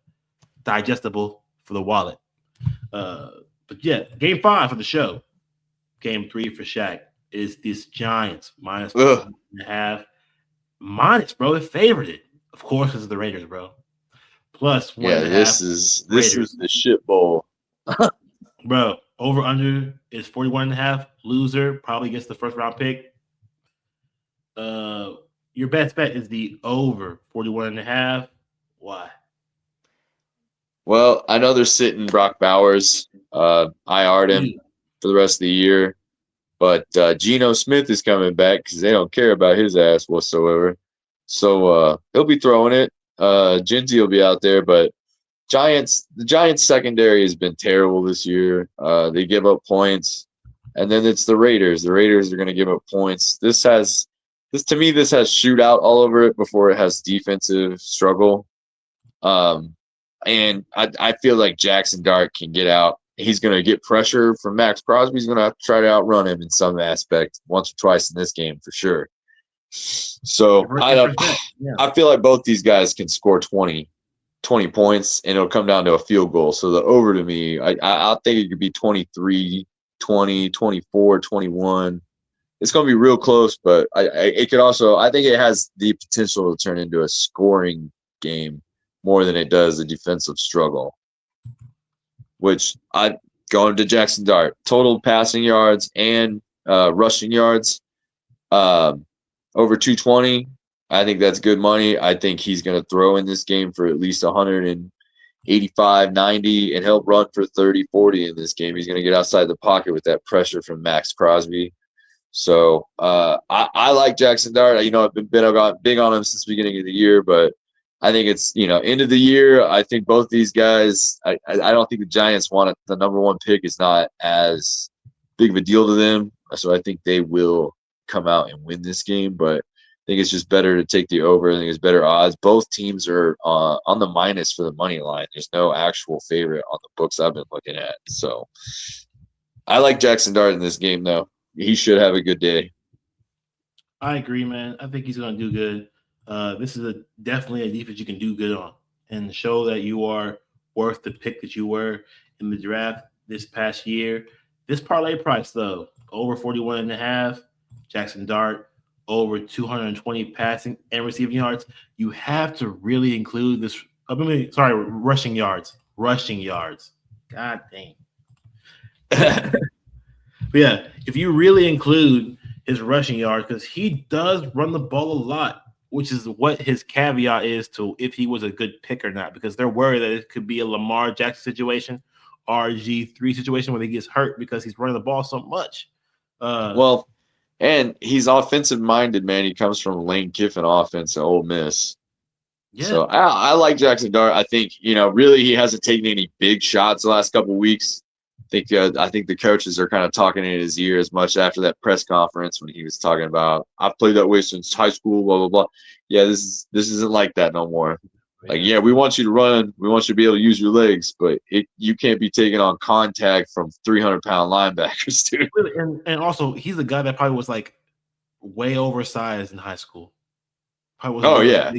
digestible for the wallet. But yeah, game 5 for the show. Game 3 for Shaq is this Giants -1.5. Minus, bro. It favored it. Of course, this is the Raiders, bro. Plus 1.5. This is the shit bowl. Bro, over under is 41.5. Loser probably gets the first round pick. Your best bet is the over 41.5. Why? Well, I know they're sitting Brock Bowers. I IR'd him for the rest of the year. But Geno Smith is coming back because they don't care about his ass whatsoever. So he'll be throwing it. Genty will be out there, but the Giants secondary has been terrible this year. They give up points, and then it's the Raiders. The Raiders are going to give up points. This has shootout all over it before it has defensive struggle. And I feel like Jackson Dart can get out. He's going to get pressure from Max Crosby. He's going to have to try to outrun him in some aspect once or twice in this game for sure. So I feel like both these guys can score 20 points, and it'll come down to a field goal. So the over to me, I think it could be 23, 20, 24, 21. It's going to be real close, but it could also – I think it has the potential to turn into a scoring game more than it does a defensive struggle, which I going to Jackson Dart. Total passing yards and rushing yards over 220. I think that's good money. I think he's going to throw in this game for at least 185, 90, and he'll run for 30, 40 in this game. He's going to get outside the pocket with that pressure from Max Crosby. So I like Jackson Dart. I've been big on him since the beginning of the year, but I think it's, end of the year. I think both these guys, I don't think the Giants want it. The number 1 pick is not as big of a deal to them. So I think they will come out and win this game, but I think it's just better to take the over. I think it's better odds. Both teams are on the minus for the money line. There's no actual favorite on the books I've been looking at. So I like Jackson Dart in this game, though. He should have a good day. I agree, man. I think he's going to do good. This is definitely a defense you can do good on and show that you are worth the pick that you were in the draft this past year. This parlay price, though, over 41.5, Jackson Dart, over 220 passing and receiving yards. You have to really include this. Rushing yards. Rushing yards. God dang. But yeah, if you really include his rushing yards, because he does run the ball a lot, which is what his caveat is to if he was a good pick or not, because they're worried that it could be a Lamar Jackson situation, RG3 situation where he gets hurt because he's running the ball so much. And he's offensive minded, man. He comes from Lane Kiffin offense at Ole Miss. Yeah. So I like Jackson Dart. I think, really he hasn't taken any big shots the last couple of weeks. I think the coaches are kind of talking in his ear as much after that press conference when he was talking about, I've played that way since high school, blah, blah, blah. Yeah, this isn't like that no more. Like, yeah, we want you to run. We want you to be able to use your legs, but you can't be taking on contact from 300-pound linebackers, dude. And also, he's a guy that probably was, like, way oversized in high school. Yeah.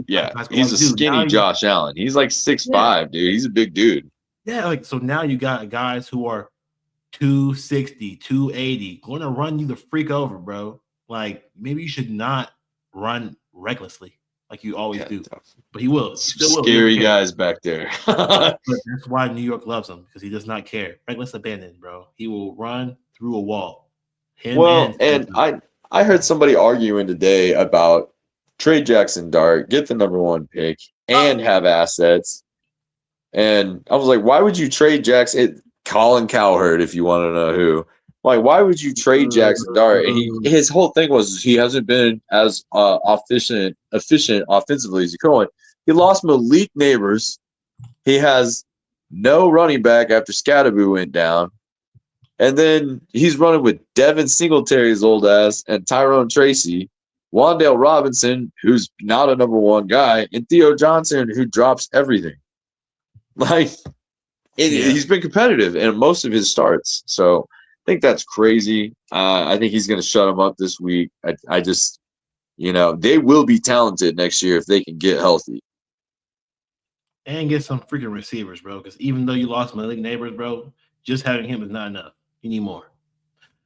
He's a skinny Josh Allen. He's like 6'5", dude. He's a big dude. Yeah, like, so now you got guys who are 260, 280, going to run you the freak over, bro. Like, maybe you should not run recklessly like you always do. But he will. Scary guys back there. But that's why New York loves him, because he does not care. Reckless abandon, bro. He will run through a wall. Well, and I heard somebody arguing today about trade Jackson Dart, get the number 1 pick, and have assets. And I was like, why would you trade Jackson? Colin Cowherd, if you want to know who. Like, why would you trade Jackson Dart? And his whole thing was he hasn't been as efficient offensively as he could. He lost Malik Neighbors. He has no running back after Scatterboo went down. And then he's running with Devin Singletary's old ass and Tyrone Tracy, Wandale Robinson, who's not a number 1 guy, and Theo Johnson, who drops everything. Like, he's been competitive in most of his starts. So I think that's crazy. I think he's going to shut him up this week. I just, they will be talented next year if they can get healthy. And get some freaking receivers, bro. Because even though you lost Malik Neighbors, bro, just having him is not enough. You need more.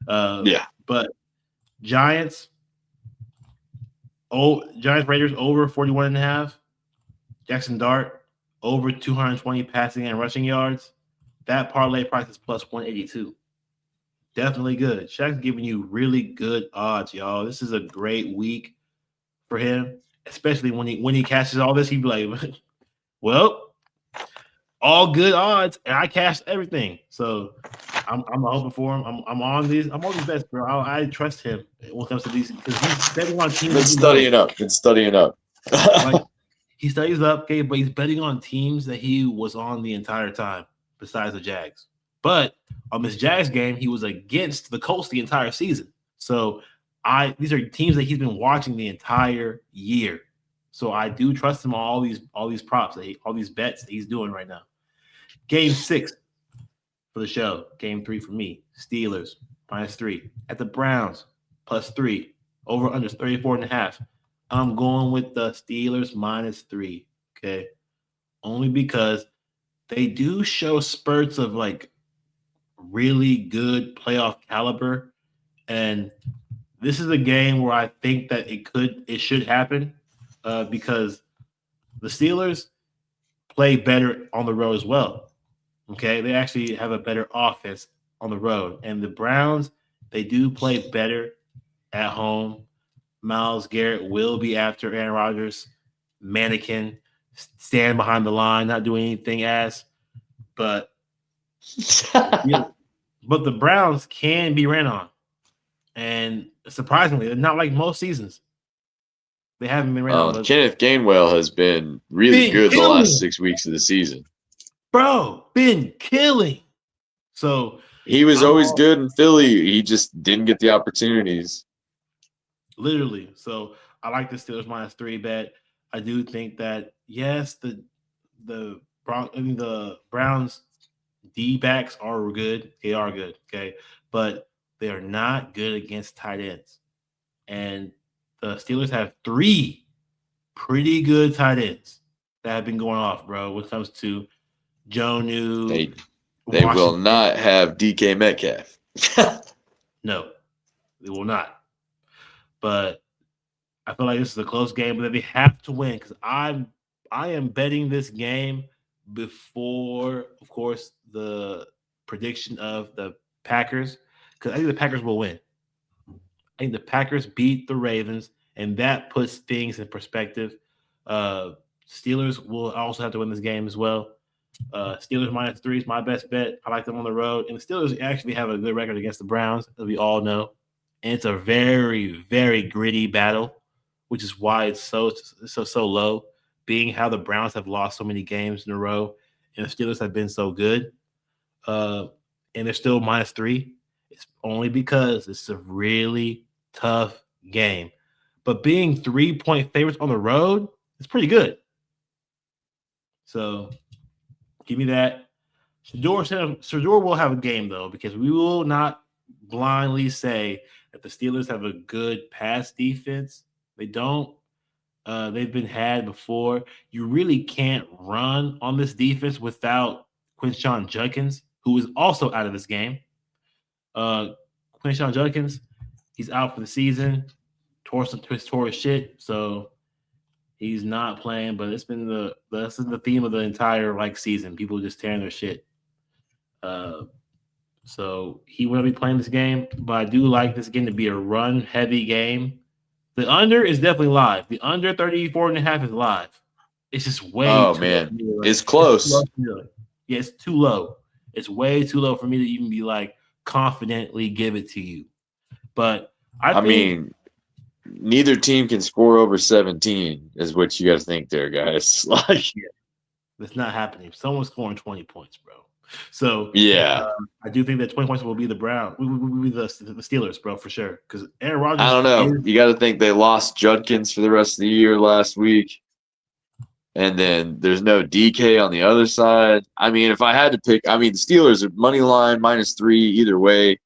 But Giants Raiders over 41.5. Jackson Dart over 220 passing and rushing yards. That parlay price is plus 182. Definitely good. Shaq's giving you really good odds, y'all. This is a great week for him, especially when he catches all this. He'd be like, well, all good odds, and I cashed everything. So I'm hoping for him. I'm on these bets, bro. I trust him when it comes to these because he's betting on teams. Been studying up. Like, he studies up, okay, but he's betting on teams that he was on the entire time, besides the Jags. But on this Jags game, he was against the Colts the entire season. So these are teams that he's been watching the entire year. So I do trust him on all these props, all these bets that he's doing right now. Game 6 for the show. Game 3 for me. Steelers -3 at the Browns +3. Over under 34.5. I'm going with the Steelers -3. Okay, only because they do show spurts of like really good playoff caliber, and this is a game where I think that it should happen because the Steelers play better on the road as well. Okay, they actually have a better offense on the road, and the Browns, they do play better at home. Myles Garrett will be after Aaron Rodgers, mannequin, stand behind the line, not doing anything but the Browns can be ran on. And surprisingly, not like most seasons. They haven't been ran on. Kenneth Gainwell has been really good the last 6 weeks of the season. Bro, been killing. So he was always good in Philly. He just didn't get the opportunities. Literally. So I like the Steelers -3 bet. I do think that yes, the Browns D-backs are good. They are good, okay, but they are not good against tight ends. And the Steelers have 3 pretty good tight ends that have been going off, bro. When it comes to Jonnu, they will not have DK Metcalf. No, they will not. But I feel like this is a close game, but they have to win because I am betting this game before, of course, the prediction of the Packers because I think the Packers will win. I think the Packers beat the Ravens, and that puts things in perspective. Steelers will also have to win this game as well. Steelers -3 is my best bet. I like them on the road, and the Steelers actually have a good record against the Browns, as we all know. And it's a very, very gritty battle, which is why it's so low, being how the Browns have lost so many games in a row, and the Steelers have been so good. And they're still -3. It's only because it's a really tough game. But being 3-point favorites on the road is pretty good. So give me that. Shador will have a game, though, because we will not blindly say that the Steelers have a good pass defense. They don't. They've been had before. You really can't run on this defense without Quinshon Judkins, who is also out of this game. Quinshon Judkins, he's out for the season. Tore his shit, so he's not playing. But this is the theme of the entire season. People just tearing their shit. So he will be playing this game, but I do like this game to be a run-heavy game. The under is definitely live. The under 34.5 is live. It's just way too low. Man, it's close. Yeah, it's too low. It's way too low for me to even be like confidently give it to you. But I mean, neither team can score over 17 is what you got to think there, guys. Like, that's not happening. Someone's scoring 20 points, bro. So I do think that 20 points will be the will be the Steelers, bro, for sure. Because Aaron Rodgers. I don't know. You got to think they lost Judkins for the rest of the year last week, and then there's no DK on the other side. I mean, if I had to pick, the Steelers are money line -3 either way.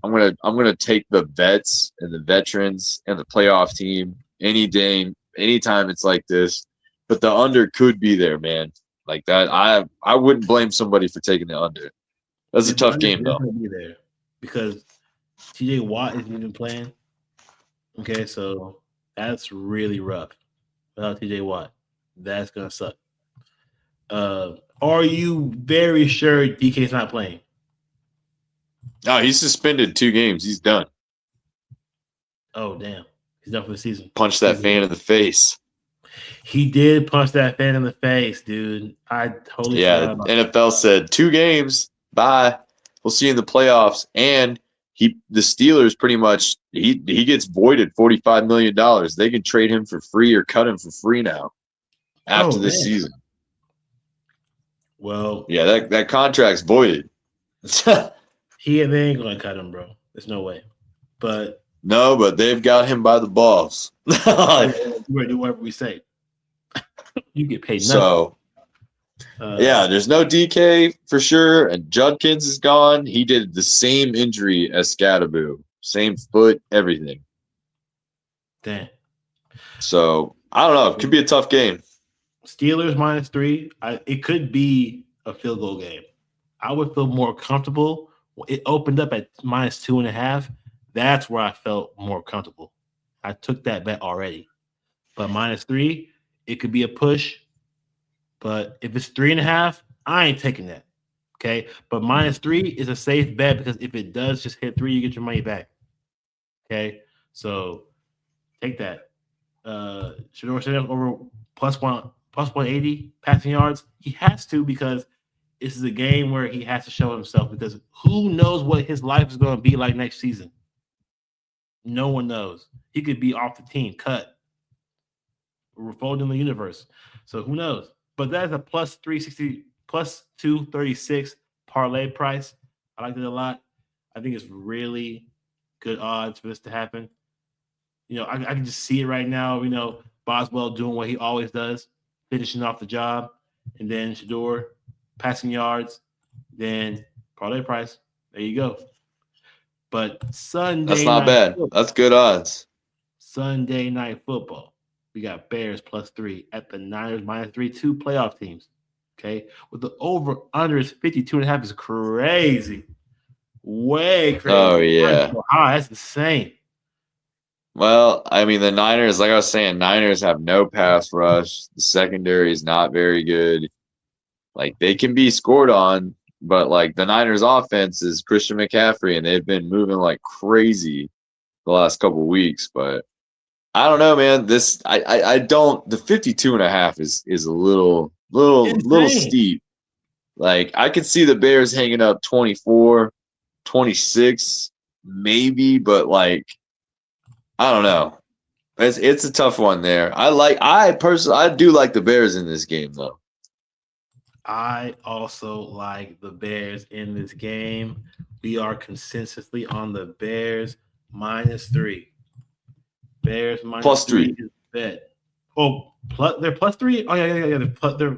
I'm gonna take the vets and the veterans and the playoff team any day, anytime it's like this. But the under could be there, man. Like that, I wouldn't blame somebody for taking the under. That's a tough game, though. Be there because TJ Watt isn't even playing. Okay, so that's really rough without TJ Watt. That's gonna suck. Are you very sure DK's not playing? No, he's suspended 2 games. He's done. Oh, damn. He's done for the season. Punch that fan in the face. He did punch that fan in the face, dude. I totally forgot about NFL said 2 games. Bye. We'll see you in the playoffs. And the Steelers pretty much he gets voided $45 million. They can trade him for free or cut him for free now after this season. Well, yeah, that contract's voided. They ain't gonna cut him, bro. There's no way. But they've got him by the balls. We're gonna do whatever we say. You get paid nothing. So there's no DK for sure, and Judkins is gone. He did the same injury as Scadaboo, same foot, everything. Damn. So I don't know. It could be a tough game. Steelers -3. It could be a field goal game. I would feel more comfortable. It opened up at -2.5. That's where I felt more comfortable. I took that bet already. But -3, it could be a push. But if it's 3.5, I ain't taking that. Okay. But -3 is a safe bet because if it does just hit 3, you get your money back. Okay. So take that. Shedeur Sanders over plus 180 passing yards. He has to because this is a game where he has to show himself because who knows what his life is going to be like next season? No one knows. He could be off the team, cut, folding the universe. So who knows? But that's a plus 360, plus 236 parlay price. I like it a lot. I think it's really good odds for this to happen. I can just see it right now. Boswell doing what he always does, finishing off the job, and then Shedeur passing yards, then parlay price. There you go. But Sunday that's not bad. Football. That's good odds. Sunday night football. We got Bears +3 at the Niners -3, 2 playoff teams. Okay. With the over under is 52.5 is crazy. Way crazy. Oh, yeah. That's insane. Well, the Niners, like I was saying, Niners have no pass rush. The secondary is not very good. Like, they can be scored on, but, the Niners offense is Christian McCaffrey, and they've been moving like crazy the last couple of weeks. But I don't know, man. I don't – the 52.5 is a little steep. Like, I could see the Bears hanging up 24, 26 maybe, but, I don't know. It's a tough one there. I do like the Bears in this game, though. I also like the Bears in this game. We are consistently on the Bears -3. Bears -3 is bet. Oh, they're +3. Oh yeah.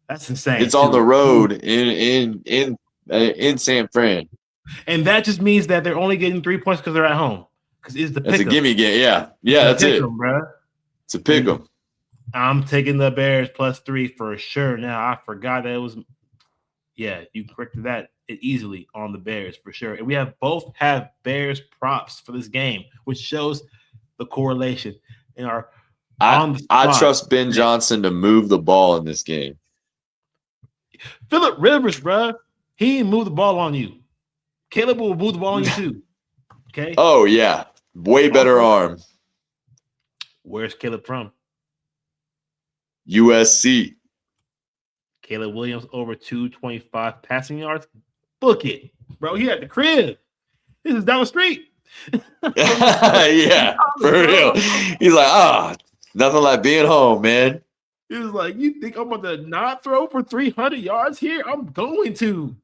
That's insane. It's on the road in San Fran, and that just means that they're only getting 3 points because they're at home. Because it's the pick. It's a gimme game. Yeah, that's it. Bro. It's a pick 'em. I'm taking the Bears +3 for sure. Now I forgot that it was. Yeah, you corrected that easily on the Bears for sure. And we both have Bears props for this game, which shows the correlation in our. I trust Ben Johnson to move the ball in this game. Phillip Rivers, bro, he didn't move the ball on you. Caleb will move the ball on you too. Okay. Oh yeah, way better arm. Where's Caleb from? USC. Caleb Williams over 225 passing yards. Book it, bro. He at the crib. This is down the street. Yeah, for real. He's like, nothing like being home, man. He was like, you think I'm about to not throw for 300 yards here? I'm going to.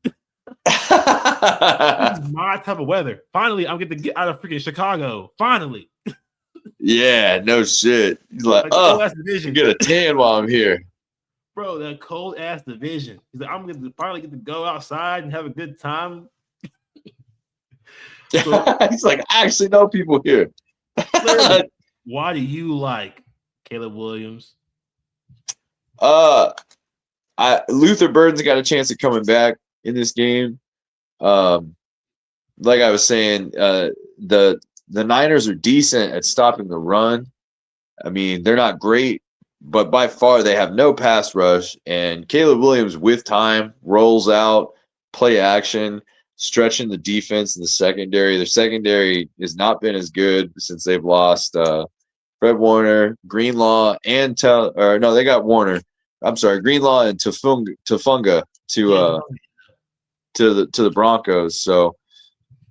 This is my type of weather. Finally, I'm getting to get out of freaking Chicago. Finally. Yeah, no shit. He's like, get a tan while I'm here. Bro, that cold ass division. He's like, I'm going to finally get to go outside and have a good time. So, he's like, I actually know people here. Why do you like Caleb Williams? Luther Burden's got a chance of coming back in this game. Like I was saying, the Niners are decent at stopping the run. I mean, they're not great, but by far they have no pass rush. And Caleb Williams, with time, rolls out, play action, stretching the defense in the secondary. Their secondary has not been as good since they've lost Fred Warner, Greenlaw, and they got Warner. I'm sorry, Greenlaw and Tufunga to the Broncos. So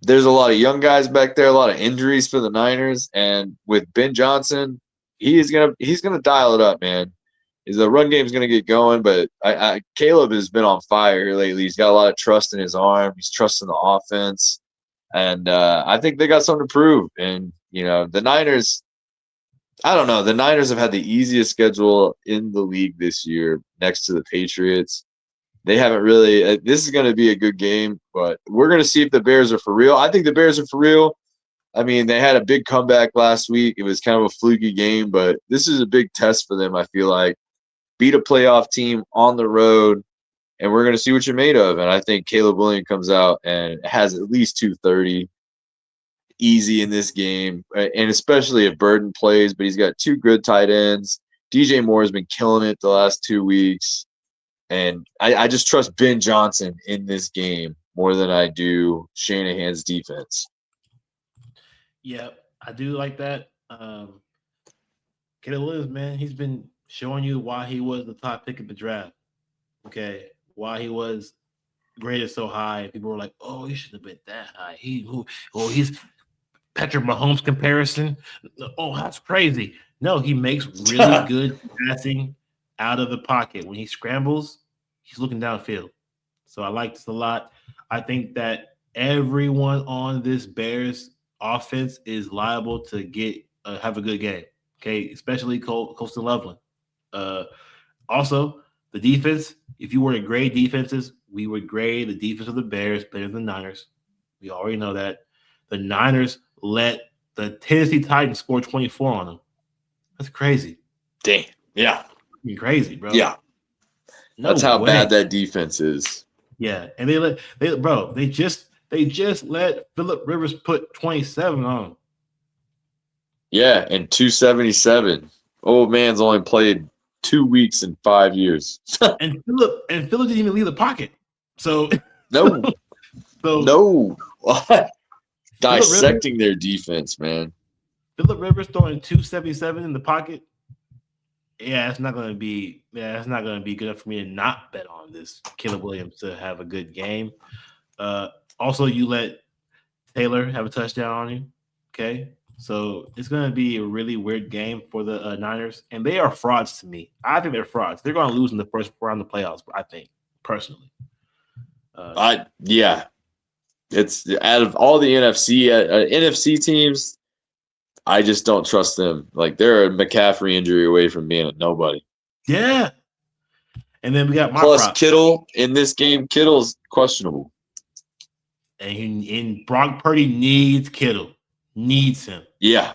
there's a lot of young guys back there, a lot of injuries for the Niners, and with Ben Johnson, he's gonna dial it up, man. The run game's gonna get going, but Caleb has been on fire here lately. He's got a lot of trust in his arm. He's trusting the offense, and I think they got something to prove. And the Niners, I don't know. The Niners have had the easiest schedule in the league this year, next to the Patriots. They haven't really. This is going to be a good game, but we're going to see if the Bears are for real. I think the Bears are for real. I mean, they had a big comeback last week. It was kind of a fluky game, but this is a big test for them, I feel like. Beat a playoff team on the road, and we're going to see what you're made of. And I think Caleb Williams comes out and has at least 230 easy in this game, and especially if Burden plays, but he's got two good tight ends. DJ Moore has been killing it the last 2 weeks. And I just trust Ben Johnson in this game more than I do Shanahan's defense. Yeah, I do like that. Caleb Williams, man, he's been showing you why he was the top pick of the draft. Okay, why he was graded so high. People were like, "Oh, he should have been that high." He's Patrick Mahomes comparison. Oh, that's crazy. No, he makes really good passing out of the pocket. When he scrambles, he's looking downfield. So I like this a lot. I think that everyone on this Bears offense is liable to have a good game. Okay, especially Colston Loveland. Also, the defense. If you were to grade defenses, we would grade the defense of the Bears better than the Niners. We already know that. The Niners let the Tennessee Titans score 24 on them. That's crazy. Damn. Yeah. Crazy, bro. Yeah. That's how bad that defense is. Yeah. And they just let Phillip Rivers put 27 on them. Yeah, and 277. Old man's only played 2 weeks in 5 years. and Phillip didn't even leave the pocket. So no. No. Dissecting their defense, man. Phillip Rivers throwing 277 in the pocket. Yeah, it's not gonna be good enough for me to not bet on this Caleb Williams to have a good game. Also, you let Taylor have a touchdown on you. Okay. So it's going to be a really weird game for the Niners, and they are frauds to me. I think they're frauds. They're going to lose in the first round of the playoffs, I think, personally. It's out of all the NFC teams, I just don't trust them. Like, they're a McCaffrey injury away from being a nobody. Yeah. And then we got plus Kittle in this game. Kittle's questionable. And Brock Purdy needs Kittle. Needs him. Yeah.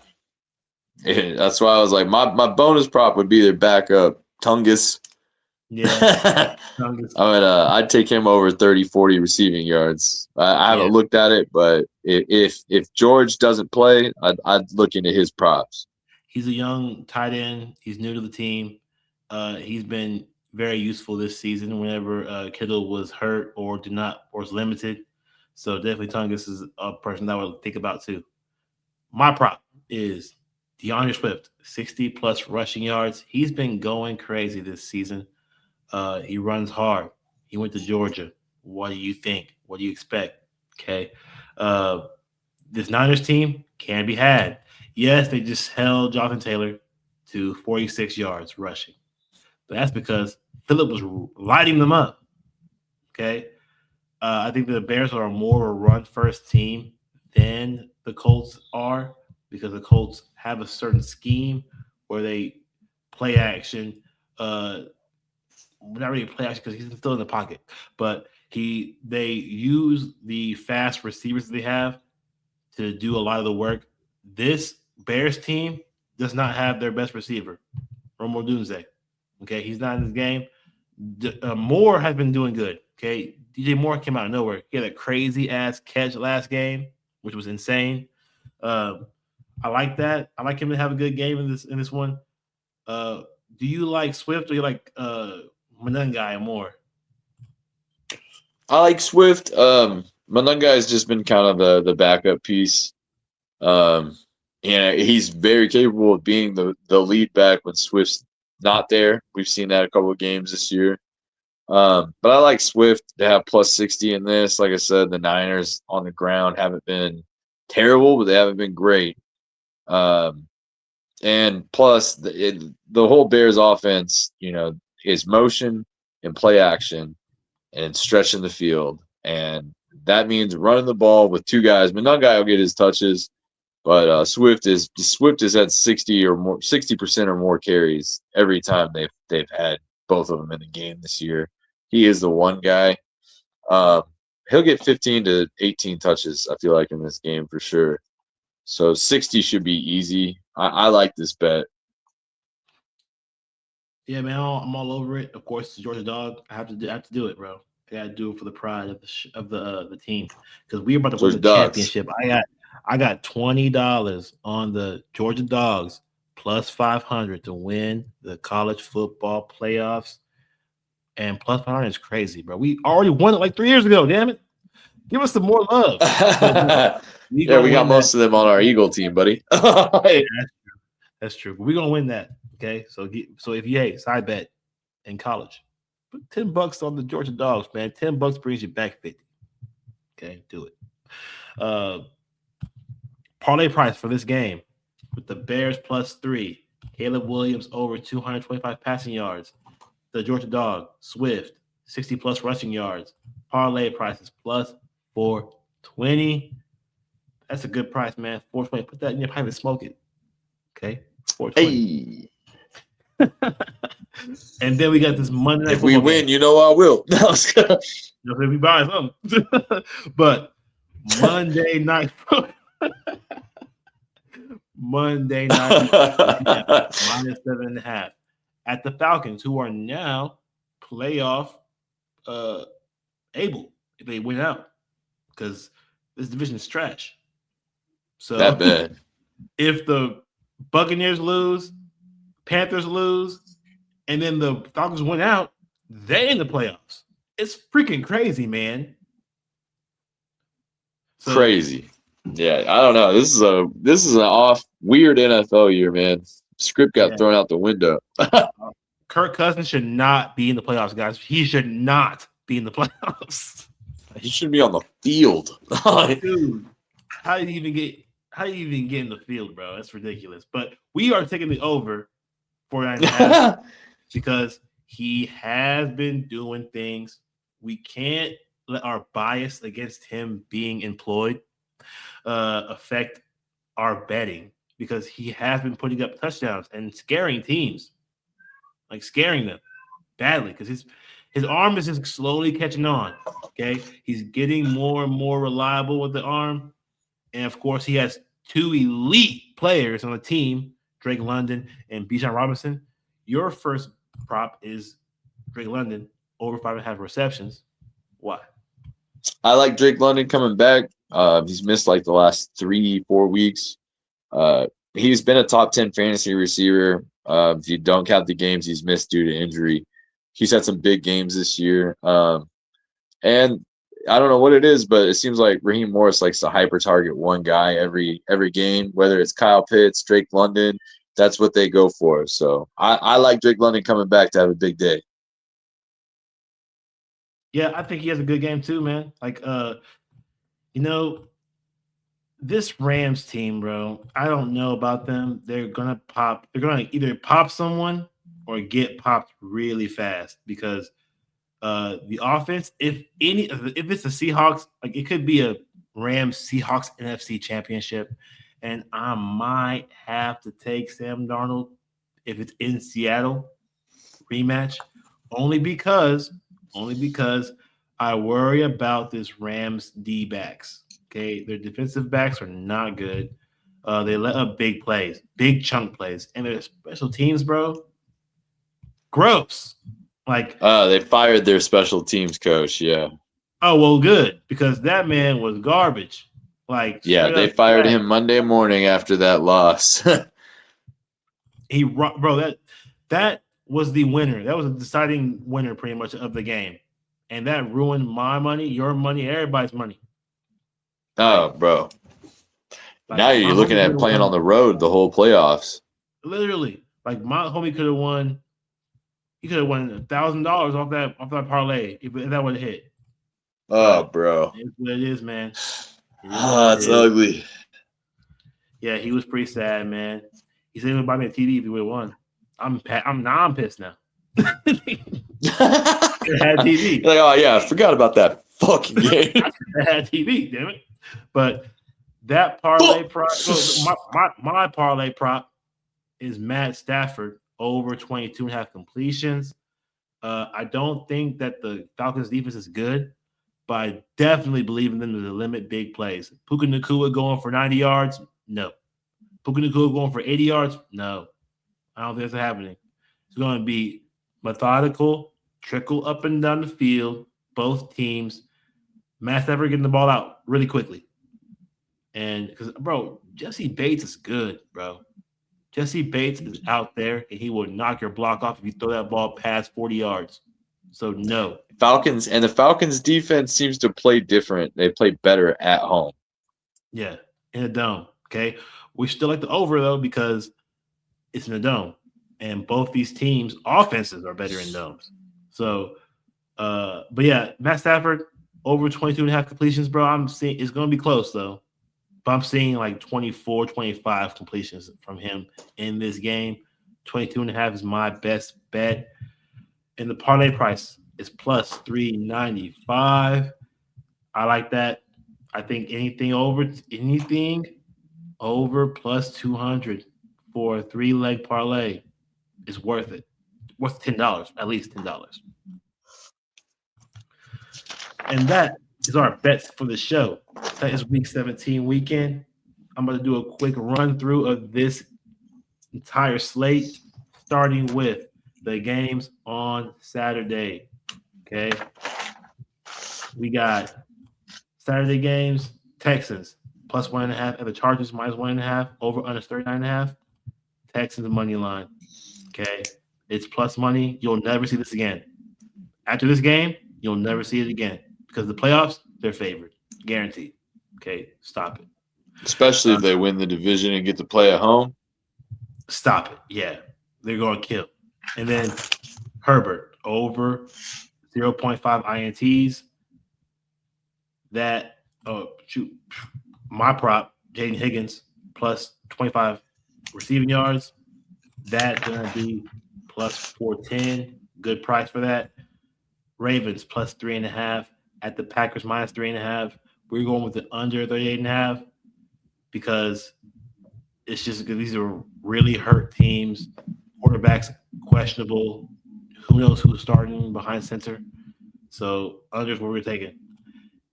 That's why I was like, my bonus prop would be their backup, Tungus. Yeah. I'd take him over 30, 40 receiving yards. I haven't looked at it, but if George doesn't play, I'd look into his props. He's a young tight end. He's new to the team. He's been very useful this season whenever Kittle was hurt or was limited. So definitely Tungus is a person that I would think about too. My prop is DeAndre Swift, 60 plus rushing yards. He's been going crazy this season. He runs hard. He went to Georgia. What do you think? What do you expect? Okay. Uh, this Niners team can be had. Yes, they just held Jonathan Taylor to 46 yards rushing. But that's because Phillip was lighting them up. Okay. I think the Bears are more of a run first team than the Colts are because the Colts have a certain scheme where they play action. Not really play action because he's still in the pocket, but they use the fast receivers they have to do a lot of the work. This Bears team does not have their best receiver, Romo Dunze. Okay, he's not in this game. Moore has been doing good. Okay, DJ Moore came out of nowhere. He had a crazy ass catch last game, which was insane. I like that. I like him to have a good game in this one. Do you like Swift or you like Manungai more? I like Swift. Manunga has just been kind of the backup piece. He's very capable of being the lead back when Swift's not there. We've seen that a couple of games this year. But I like Swift to have plus 60 in this. Like I said, the Niners on the ground haven't been terrible, but they haven't been great. And plus, the whole Bears offense, is motion and play action and stretching the field. And that means running the ball with two guys. Manungai will get his touches, but Swift has had 60% or more carries every time they've had both of them in the game this year. He is the one guy. He'll get 15 to 18 touches, I feel like, in this game for sure. So 60 should be easy. I like this bet. Yeah, man, I'm all over it. Of course, it's Georgia Dog. I have to do it, bro. I gotta do it for the pride of the team because we're about to win the championship. I got $20 on the Georgia Dogs plus 500 to win the college football playoffs, and plus 500 is crazy, bro. We already won it like 3 years ago. Damn it, give us some more love. We got most of them on our Eagle team, buddy. That's true. But we're gonna win that. Okay, so if you side bet in college, put $10 on the Georgia Dogs, man. $10 brings you back 50. Okay, do it. Parlay price for this game with the Bears plus 3, Caleb Williams over 225 passing yards, the Georgia Dog Swift 60 plus rushing yards. Parlay prices plus 420. That's a good price, man. 420. Put that in your pipe and smoke it. Okay, 420. Hey. And then we got this Monday night. If we win, game. I will. If we buy something. But Monday night. Monday night minus 7.5 at the Falcons, who are now playoff able if they win out because this division is trash. So that bad. If the Buccaneers lose, Panthers lose, and then the Falcons win out, they in the playoffs. It's freaking crazy, man. So, crazy. Yeah, I don't know. This is an off weird NFL year, man. Script got thrown out the window. Kirk Cousins should not be in the playoffs, guys. He should not be in the playoffs. He should be on the field. Dude, how do you even get in the field, bro? That's ridiculous. But we are taking the over 49.5 because he has been doing things. We can't let our bias against him being employed affect our betting because he has been putting up touchdowns and scaring teams, like scaring them badly because his arm is just slowly catching on. Okay, he's getting more and more reliable with the arm, and of course he has two elite players on the team, Drake London and Bijan Robinson. Your first prop is Drake London over 5.5 receptions. Why? I like Drake London coming back. He's missed like the last 3-4 weeks. He's been a top 10 fantasy receiver. If you don't count the games he's missed due to injury, he's had some big games this year. And I don't know what it is, but it seems like Raheem Morris likes to hyper target one guy every game, whether it's Kyle Pitts, Drake London. That's what they go for. So I like Drake London coming back to have a big day. Yeah, I think he has a good game too, man. Like, this Rams team, bro, I don't know about them. They're gonna pop. They're gonna either pop someone or get popped really fast because the offense, if it's the Seahawks, like it could be a Rams Seahawks NFC championship, and I might have to take Sam Darnold if it's in Seattle rematch, only because I worry about this Rams D backs. Okay, their defensive backs are not good. They let up big plays, big chunk plays, and their special teams, bro, gross. Like, they fired their special teams coach. Yeah. oh well, good because that man was garbage. Like, Yeah, they fired him Monday morning after that loss. That was the winner. That was a deciding winner, pretty much, of the game, and that ruined my money, your money, everybody's money. Oh, bro. Now you're looking at playing on the road the whole playoffs. Literally, like my homie could have won. He could have won $1,000 off that parlay if that would have hit. Oh, bro. It's what it is, man. It's ugly. Yeah, he was pretty sad, man. He said he would buy me a TV if he would have won. I'm pissed now. It had TV. Like, oh yeah, I forgot about that fucking game. It had TV, damn it. But that parlay prop, my parlay prop is Matt Stafford over 22.5 completions. I don't think that the Falcons defense is good, but I definitely believe in them to limit big plays. Puka Nacua going for 90 yards? No. Puka Nacua going for 80 yards? No. I don't think that's happening. It's going to be methodical, trickle up and down the field, both teams. Matt Stafford getting the ball out really quickly. And because, bro, Jesse Bates is good, bro. Jesse Bates is out there, and he will knock your block off if you throw that ball past 40 yards. So, no. The Falcons defense seems to play different. They play better at home. Yeah, in a dome, okay? We still like the over, though, because it's in a dome. And both these teams' offenses are better in domes. So, but yeah, Matt Stafford, over 22.5 completions, bro. I'm seeing it's going to be close, though. But I'm seeing like 24, 25 completions from him in this game. 22.5 is my best bet. And the parlay price is plus 395. I like that. I think anything over plus 200 for a 3-leg parlay is worth it. Worth $10, at least $10. And that is our bets for the show. That is week 17 weekend. I'm going to do a quick run through of this entire slate, starting with the games on Saturday. Okay. We got Saturday games, Texans plus 1.5, and the Chargers minus 1.5, over under 39.5. Texans money line. Okay. It's plus money. You'll never see this again. After this game, you'll never see it again because the playoffs, they're favored. Guaranteed. Okay. Stop it. Especially if they win the division and get to play at home. Stop it. Yeah. They're going to kill. And then Herbert over 0.5 INTs. That, my prop, Jaden Higgins, plus 25 receiving yards. That's going to be plus 410. Good price for that. Ravens plus 3.5 at the Packers minus 3.5. We're going with the under 38.5 because it's just because these are really hurt teams. Quarterbacks questionable. Who knows who's starting behind center? So under is what we're taking.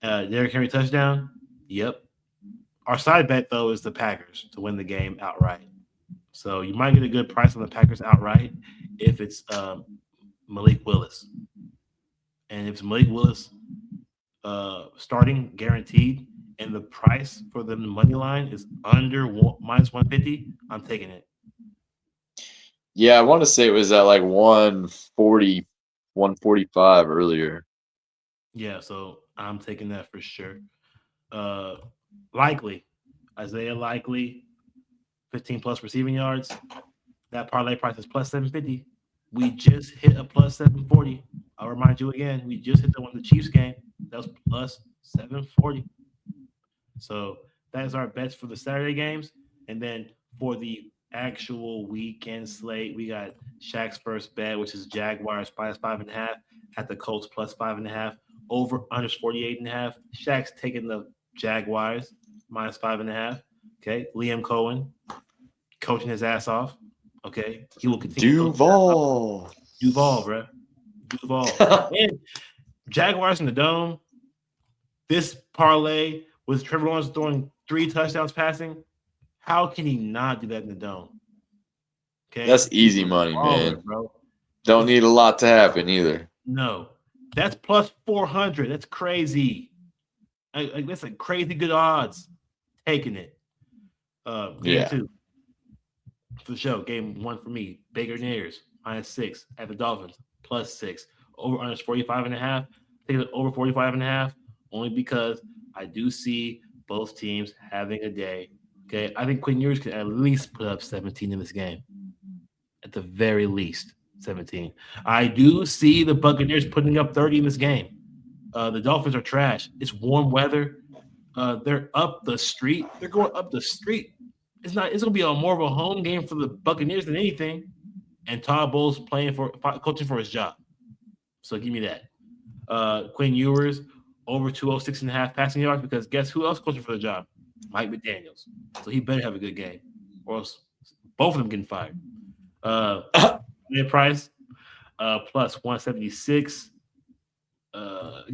Derrick Henry touchdown. Yep. Our side bet though is the Packers to win the game outright. So you might get a good price on the Packers outright if it's Malik Willis. And if it's Malik Willis starting guaranteed and the price for the money line is under minus 150, I'm taking it. Yeah, I want to say it was at like 140, 145 earlier. Yeah, so I'm taking that for sure. Uh, Likely, Isaiah Likely, 15 plus receiving yards. That parlay price is plus 750. We just hit a plus 740. I'll remind you again, we just hit the one the Chiefs game. That was plus 740. So that is our bets for the Saturday games. And then for the actual weekend slate, we got Shaq's first bet, which is Jaguars minus 5.5 at the Colts plus 5.5. Over under 48.5. Shaq's taking the Jaguars minus 5.5. Okay. Liam Cohen coaching his ass off. Okay. He will continue to coach his ass off. Duval. Duval, bro. Duval. And Jaguars in the dome. This parlay with Trevor Lawrence throwing 3 touchdowns passing. How can he not do that in the dome? Okay, That's easy money, baller, man. bro. Don't need a lot to happen either. No, that's plus 400. That's crazy. That's a crazy good odds. Taking it. Game Yeah. 2 for the show. Game 1 for me. Baker Bears -6 at the Dolphins +6. Over under 45.5. Take it over 45.5 only because I do see both teams having a day. Okay, I think Quinn Ewers can at least put up 17 in this game. At the very least, 17. I do see the Buccaneers putting up 30 in this game. The Dolphins are trash. It's warm weather. They're up the street. They're going up the street. It's not. It's gonna be a more of a home game for the Buccaneers than anything. And Todd Bowles coaching for his job. So give me that. Quinn Ewers over 206.5 passing yards because guess who else coaching for the job? Mike McDaniels. So he better have a good game, or else both of them getting fired. Mid price plus 176.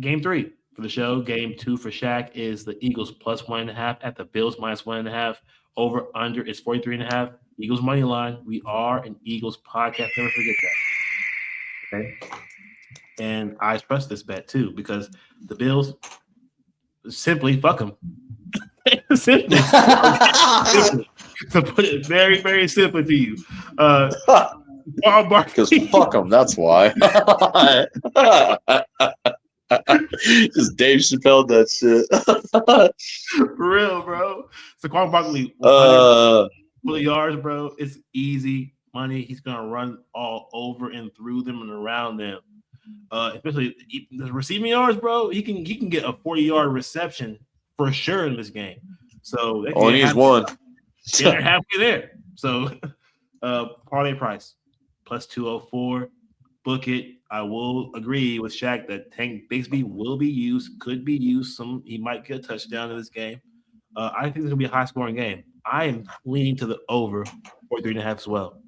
Game 3 for the show. Game 2 for Shaq is the Eagles plus 1.5 at the Bills minus 1.5. Over under is 43.5. Eagles money line. We are an Eagles podcast. Never forget that. Okay. And I trust this bet too because the Bills simply fuck them. simply. To put it very, very simply to you. Because fuck them, that's why. Just Dave Chappelle that shit. For real, bro. Saquon Barkley, 100 yards, bro. It's easy money. He's gonna run all over and through them and around them. Especially the receiving yards, bro. He can get a 40-yard reception for sure in this game. So they only needs one. They're halfway there. So parlay price plus 204. Book it. I will agree with Shaq that Tank Bigsby will be used, could be used. He might get a touchdown in this game. I think it's gonna be a high scoring game. I am leaning to the over 43.5 as well.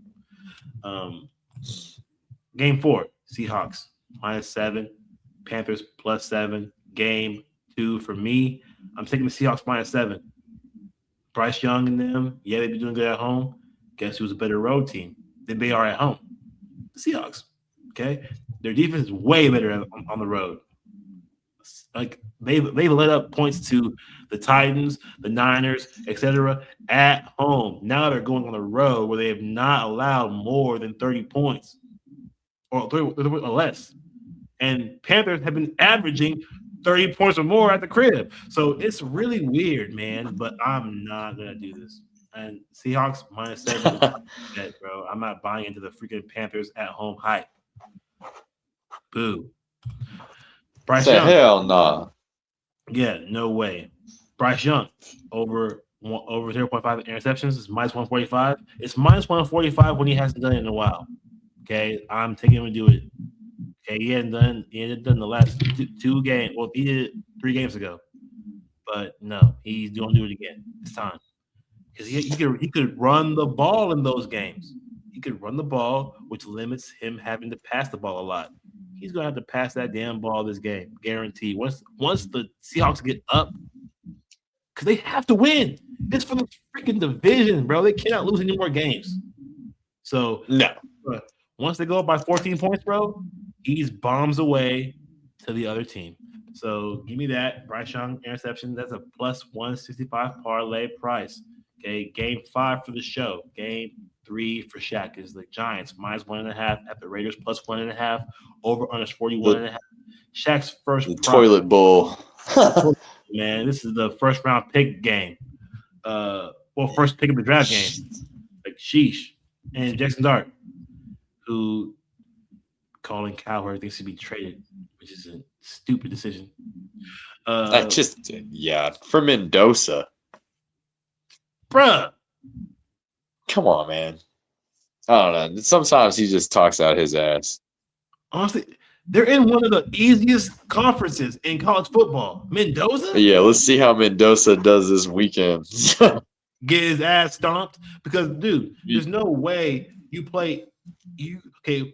Game 4, Seahawks -7, Panthers +7. Game 2 for me. I'm taking the Seahawks -7. Bryce Young and them, yeah, they've been doing good at home. Guess who's a better road team than they are at home? The Seahawks. Okay, their defense is way better on the road. Like they've let up points to the Titans, the Niners, etc. at home. Now they're going on the road where they have not allowed more than 30 points or 30 or less. And Panthers have been averaging 30 points or more at the crib. So it's really weird, man. But I'm not gonna do this. And Seahawks -7 is bet, bro. I'm not buying into the freaking Panthers at home hype. Boo. Bryce Young. Hell nah. Yeah, no way. Bryce Young over 0.5 interceptions is -145. It's -145 when he hasn't done it in a while. Okay, I'm taking him to do it. Okay, he hadn't done the last two games. Well, he did it 3 games ago, but no, he's going to do it again. It's time because he could run the ball in those games. He could run the ball, which limits him having to pass the ball a lot. He's gonna have to pass that damn ball this game, guaranteed. Once the Seahawks get up, because they have to win. It's for the freaking division, bro. They cannot lose any more games. So no. Once they go up by 14 points, bro, he's bombs away to the other team. So give me that. Bryce Young interception. That's a plus 165 parlay price. Okay, game 5 for the show. Game 3 for Shaq is the Giants -1.5 at the Raiders +1.5. Over under 41.5. Shaq's first The toilet bowl. man. This is the first round pick game. First pick of the draft game. Like sheesh. And Jackson Dart, who Colin Cowherd thinks to be traded, which is a stupid decision. For Mendoza. Bruh. Come on, man. I don't know. Sometimes he just talks out his ass. Honestly, they're in one of the easiest conferences in college football. Mendoza? Yeah, let's see how Mendoza does this weekend. Get his ass stomped. Because, dude, there's no way you play.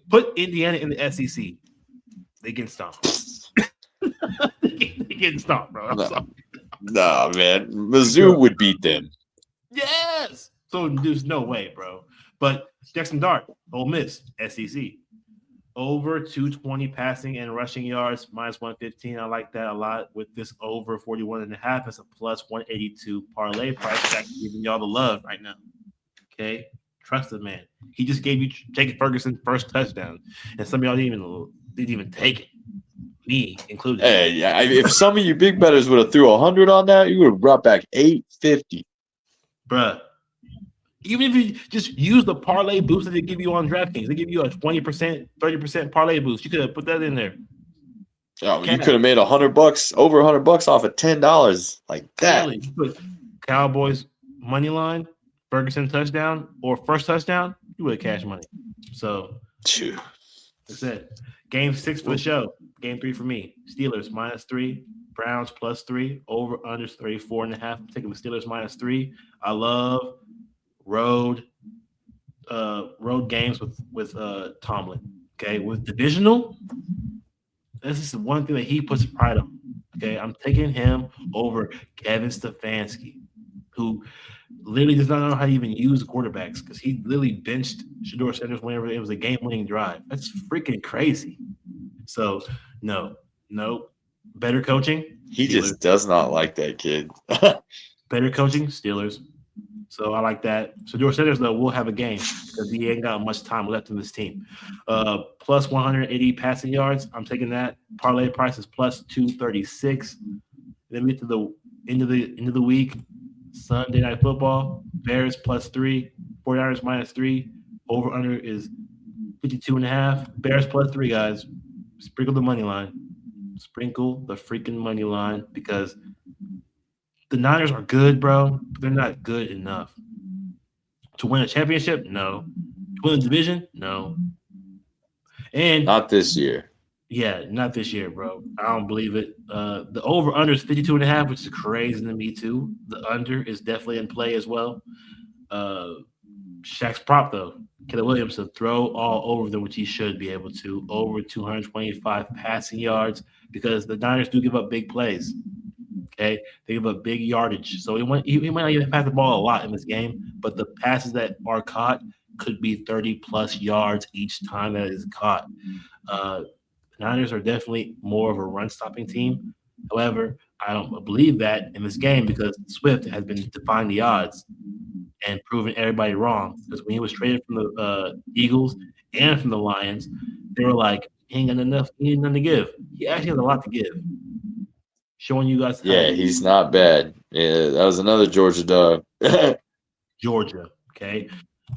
Put Indiana in the SEC. They get stomped. they get stomped, bro. Nah, man. Mizzou would beat them. Yes. So there's no way, bro. But Jackson Dart, Ole Miss, SEC. Over 220 passing and rushing yards, minus 115. I like that a lot with this over 41.5 as a plus 182 parlay price. That's giving y'all the love right now. Okay? Trust the man. He just gave you Jake Ferguson's first touchdown. And some of y'all didn't even take it. Me included. Hey, if some of you big bettors would have threw 100 on that, you would have brought back 850. Bruh. Even if you just use the parlay boost that they give you on DraftKings, they give you a 20%, 30% parlay boost. You could have put that in there. Oh, you could have made $100, over $100 off of $10 like that. Really? Put Cowboys money line, Ferguson touchdown, or first touchdown, you would have cash money. So that's it. Game 6 for the show. Game 3 for me. Steelers -3, Browns +3, over under 34.5. I'm taking the Steelers -3. I love road games with Tomlin. Okay, with divisional, this is the one thing that he puts pride on. Okay, I'm taking him over Kevin Stefanski, who literally does not know how to even use the quarterbacks because he literally benched Shedeur Sanders whenever it was a game-winning drive. That's freaking crazy. So no, better coaching. He Steelers. just does not like that kid. Better coaching, Steelers. So I like that. So Shedeur Sanders, though, will have a game because he ain't got much time left in this team. Plus 180 passing yards. I'm taking that. Parlay price is plus 236. Then we get to the end of the week. Sunday Night Football. Bears +3. 49ers -3. Over under is 52.5. Bears +3, guys. Sprinkle the money line. Sprinkle the freaking money line because the Niners are good, bro, but they're not good enough. To win a championship? No. To win a division? No. And not this year. Yeah, not this year, bro. I don't believe it. The over-under is 52.5, which is crazy to me, too. The under is definitely in play as well. Shaq's prop, though. Caleb Williams to throw all over them, which he should be able to. Over 225 passing yards because the Niners do give up big plays. Okay, they give up big yardage. So he might not even pass the ball a lot in this game, but the passes that are caught could be 30-plus yards each time that is caught. Niners are definitely more of a run-stopping team. However, I don't believe that in this game because Swift has been defying the odds and proving everybody wrong. Because when he was traded from the Eagles and from the Lions, they were like, he ain't got enough, he ain't nothing to give. He actually has a lot to give. Showing you guys. Yeah, he's not bad. Yeah, that was another Georgia dog. Georgia, okay.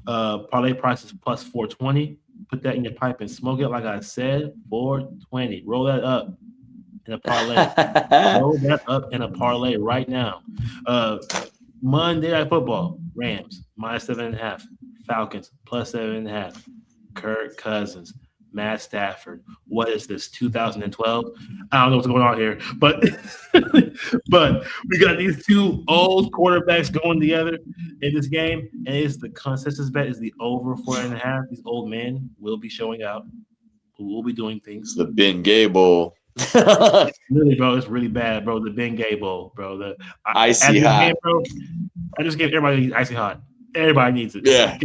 Parlay price is plus 420. Put that in your pipe and smoke it. Like I said, 420. Roll that up in a parlay. Roll that up in a parlay right now. Monday Night Football. Rams -7.5. Falcons +7.5. Kirk Cousins. Matt Stafford. What is this, 2012? I don't know what's going on here, but but we got these two old quarterbacks going together in this game, and it's the consensus bet is the over 4.5. These old men will be showing out. Who will be doing things. The Ben Gay Bowl. Really, bro, it's really bad, bro. The Ben Gay Bowl, bro. The icy hot, game, bro. I just gave everybody icy hot. Everybody needs it. Yeah,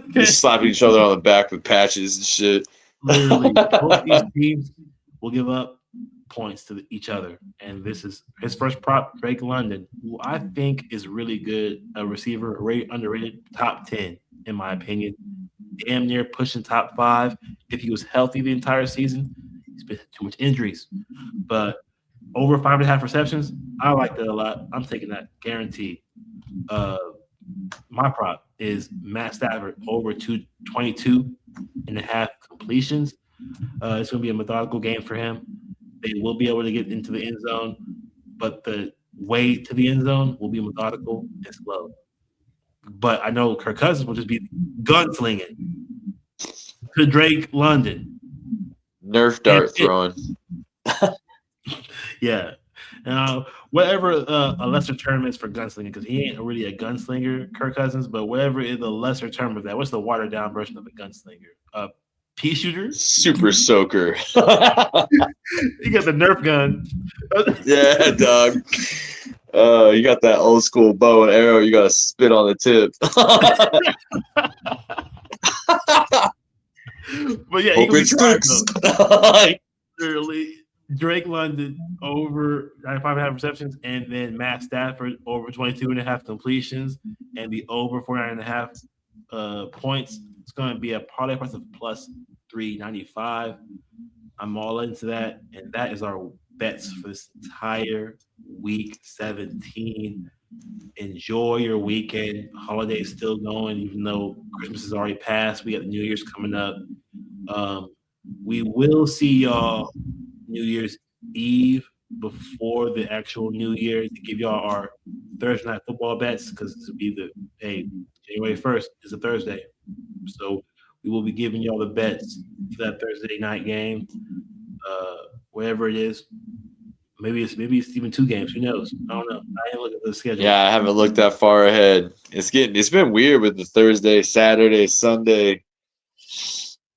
just slapping each other on the back with patches and shit. Literally, both these teams will give up points to each other. And this is his first prop, Drake London, who I think is really good, a receiver, underrated, top 10, in my opinion. Damn near pushing top 5. If he was healthy the entire season, He's been too much injuries. But over 5.5 receptions, I like that a lot. I'm taking that guaranteed. My prop is Matt Stafford over 22.5 completions. It's going to be a methodical game for him. They will be able to get into the end zone, but the way to the end zone will be methodical and slow. But I know Kirk Cousins will just be gunslinging to Drake London. Nerf dart throwing. Yeah. Whatever a lesser term is for gunslinging, because he ain't really a gunslinger, Kirk Cousins, but whatever is the lesser term of that. What's the watered down version of a gunslinger? Pea shooter? Super soaker. You got the Nerf gun. Yeah, dog. You got that old school bow and arrow. You got to spit on the tip. But yeah, hope it sticks. Literally, Drake London over 95.5 receptions, and then Matt Stafford over 22.5 completions, and the over 49.5 points. It's going to be a parlay price of plus 395. I'm all into that, and that is our bets for this entire week 17. Enjoy your weekend. Holiday is still going, even though Christmas is already passed. We got the New Year's coming up. We will see y'all New Year's Eve before the actual New Year to give y'all our Thursday night football bets, because this will be January 1st is a Thursday. So we will be giving y'all the bets for that Thursday night game. Wherever it is. Maybe it's even 2 games. Who knows? I don't know. I ain't looking at the schedule. Yeah, I haven't looked that far ahead. It's been weird with the Thursday, Saturday, Sunday.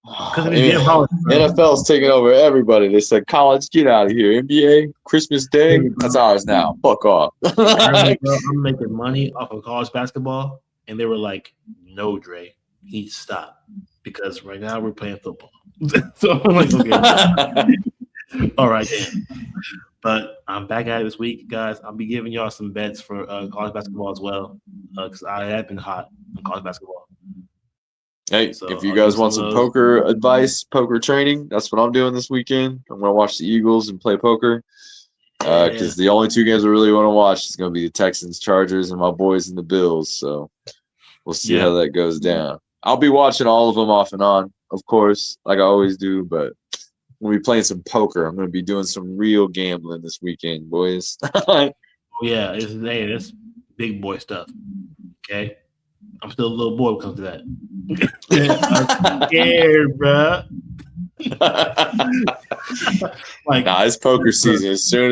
NFL's taking over everybody. They said, college, get out of here. NBA, Christmas Day, that's ours now. Fuck off. I'm making money off of college basketball, and they were like, no, Dre, you need to stop, because right now we're playing football. So I'm like, okay. All right, then. But I'm back at it this week, guys. I'll be giving y'all some bets for college basketball as well, because I have been hot in college basketball. Hey, so if you guys want some poker advice, poker training, that's what I'm doing this weekend. I'm going to watch the Eagles and play poker, because the only 2 games I really want to watch is going to be the Texans, Chargers, and my boys in the Bills. So we'll see how that goes down. I'll be watching all of them off and on, of course, like I always do, but we'll be playing some poker. I'm going to be doing some real gambling this weekend, boys. Yeah, it's big boy stuff. Okay? I'm still a little boy when it comes to that. I'm scared, bro. It's poker season. As soon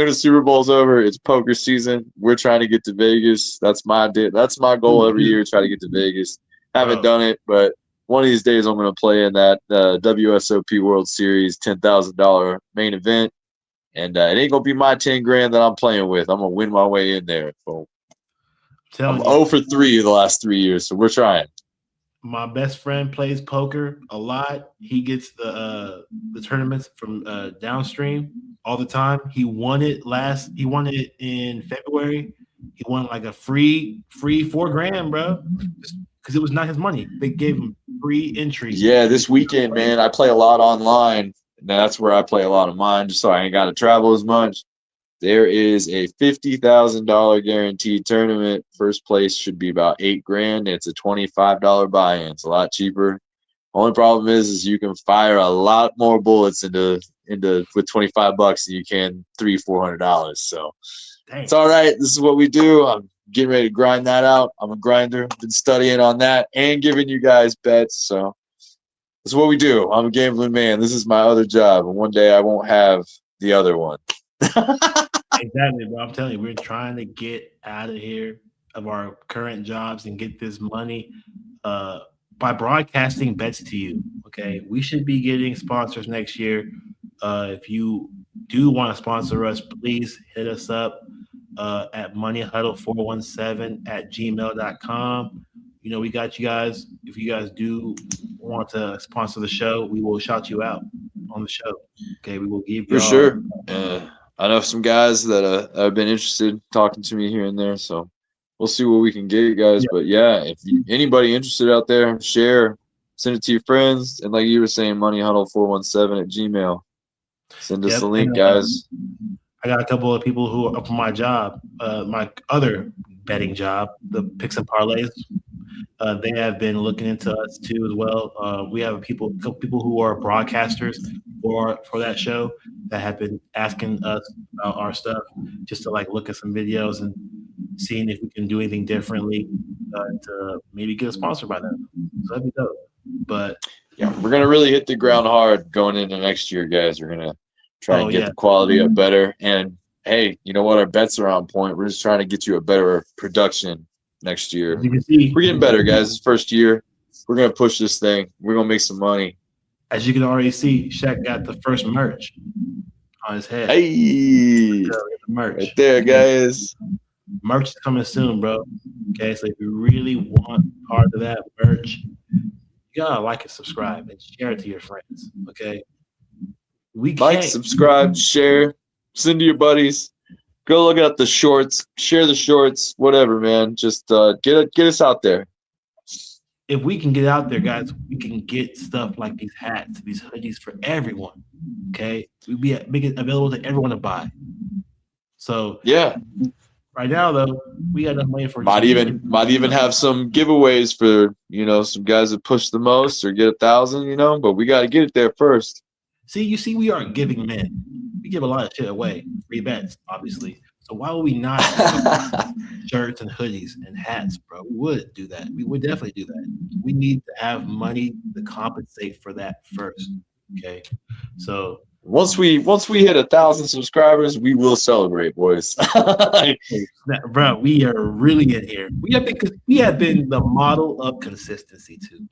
as Super Bowl's over, it's poker season. We're trying to get to Vegas. That's my goal every year, try to get to Vegas. Haven't done it, but one of these days I'm going to play in that WSOP World Series $10,000 main event, and it ain't going to be my 10 grand that I'm playing with. I'm going to win my way in there. So I'm 0 for 3 the last 3 years, so we're trying. My best friend plays poker a lot. He gets the tournaments from downstream all the time. He won it in February. He won like a free $4,000, bro. Because it was not his money. They gave him free entry. Yeah, this weekend, man, I play a lot online. And that's where I play a lot of mine, just so I ain't got to travel as much. There is a $50,000 guaranteed tournament. First place should be about $8,000. It's a $25 buy-in. It's a lot cheaper. Only problem is you can fire a lot more bullets into with $25 than you can $300-$400. So it's all right. This is what we do. I'm getting ready to grind that out. I'm a grinder. Been studying on that and giving you guys bets. So this is what we do. I'm a gambling man. This is my other job, and one day I won't have the other one. Exactly, bro. I'm telling you, we're trying to get out of here of our current jobs and get this money by broadcasting bets to you. Okay, we should be getting sponsors next year. If you do want to sponsor us, please hit us up at moneyhuddle417@gmail.com. You know, we got you guys. If you guys do want to sponsor the show, we will shout you out on the show. Okay, we will give you for sure. I know some guys that have been interested talking to me here and there, so we'll see what we can get, guys. Yeah. But yeah, if anybody interested out there, share, send it to your friends, and like you were saying, moneyhuddle417@gmail. Send us Yep, the link, and, guys. I got a couple of people who are from my job, my other betting job, the picks and parlays. They have been looking into us too as well. We have a couple people who are broadcasters for that show that have been asking us about our stuff, just to like look at some videos and seeing if we can do anything differently to maybe get a sponsor by them. So that'd be dope. But Yeah, we're gonna really hit the ground hard going into next year, guys. We're gonna try and get the quality up better. And hey, you know what? Our bets are on point. We're just trying to get you a better production next year. you can see, We're getting better, guys. This first year, we're gonna push this thing. We're gonna make some money. as you can already see, Shaq got the first merch on his head. Hey, Merch right there, guys. Merch is coming soon, bro. Okay, so if you really want part of that merch, you gotta like and subscribe and share it to your friends. Okay, we Like, can't subscribe, share, send to your buddies. Go look at the shorts, share the shorts, whatever, man. Just get us out there. if we can get out there, guys, we can get stuff like these hats, these hoodies for everyone. Okay, make it available to everyone to buy. So Yeah, right now, though, we got enough money for might even have some giveaways for some guys that push the most or get 1,000. But we got to get it there first. See, we are giving men. We give a lot of shit away, free bets, obviously. So why would we not shirts and hoodies and hats, bro? We would do that. We would definitely do that. We need to have money to compensate for that first. Okay, so once we hit 1,000 subscribers, we will celebrate, boys. bro, we are really in here. We have been the model of consistency too.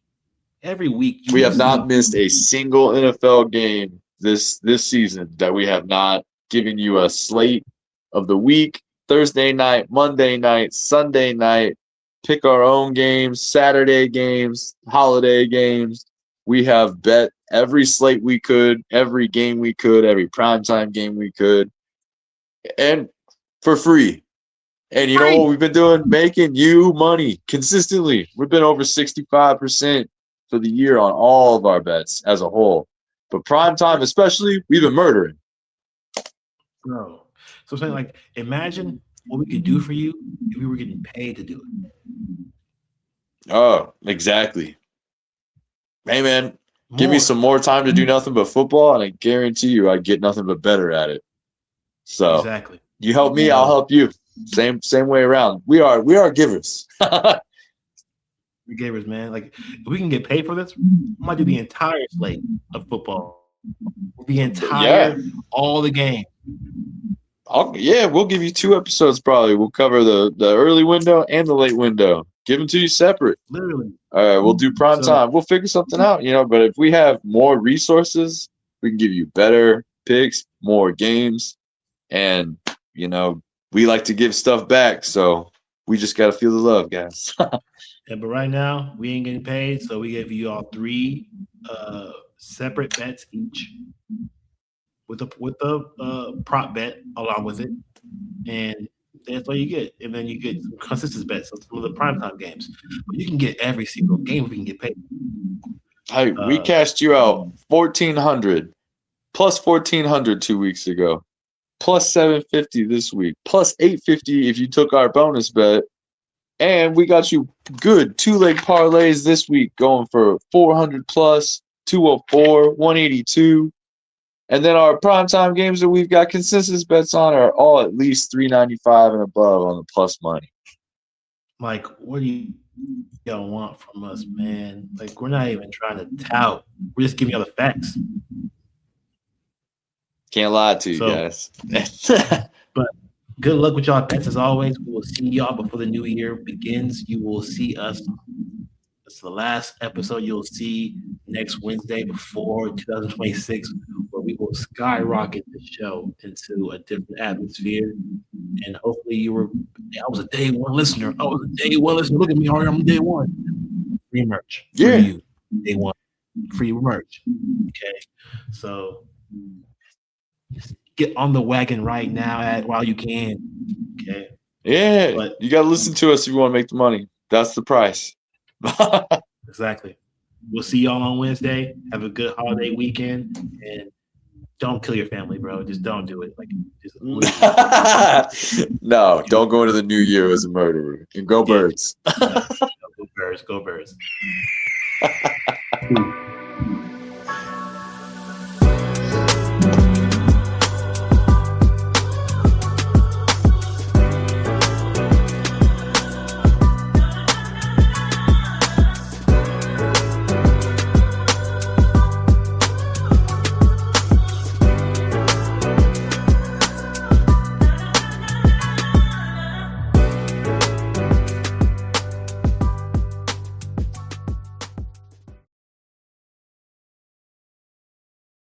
Every week, we have not missed a single NFL game this season that we have not given you a slate of the week, Thursday night, Monday night, Sunday night, pick our own games, Saturday games, holiday games. We have bet every slate we could, every game we could, every primetime game we could, and for free. And you know what we've been doing? Making you money consistently. We've been over 65% for the year on all of our bets as a whole. But primetime especially, we've been murdering. Bro. So I'm saying, like, imagine what we could do for you if we were getting paid to do it. Oh, exactly. Hey, man, give me some more time to do nothing but football, and I guarantee you I'd get nothing but better at it. So exactly. You help me, I'll help you. Same way around. We are givers. We're givers, man. Like, if we can get paid for this, I might do the entire slate of football. The entire, all the games. We'll give you 2 episodes probably. We'll cover the early window and the late window. Give them to you separate. Literally. All right, we'll do prime time. We'll figure something out, but if we have more resources, we can give you better picks, more games, and, we like to give stuff back, so we just got to feel the love, guys. Yeah, but right now, we ain't getting paid, so we gave you all 3 separate bets each with a prop bet along with it, and that's all you get. And then you get some consistent bets on some of the primetime games. But you can get every single game if we can get paid. Hey, we cashed you out 1,400 plus 1,400 2 weeks ago, plus 750 this week, plus 850 if you took our bonus bet. And we got you good 2-leg parlays this week going for 400 plus, 204, 182. And then our primetime games that we've got consensus bets on are all at least 395 and above on the plus money. Like, what do y'all want from us, man? Like, we're not even trying to tout. We're just giving y'all the facts. Can't lie to you guys. But good luck with y'all bets as always. We will see y'all before the new year begins. You will see us. It's the last episode you'll see next Wednesday before 2026, where we will skyrocket the show into a different atmosphere. And hopefully I was a day one listener. Look at me, Ari. I'm day one. Free merch for you. Day one. Free merch. Okay. So just get on the wagon right now while you can. Okay. Yeah. But you got to listen to us if you want to make the money. That's the price. Exactly. We'll see y'all on Wednesday. Have a good holiday weekend, and don't kill your family, bro. Just don't do it. Like, just No, don't go into the new year as a murderer. And go Birds. Go Birds. Go Birds.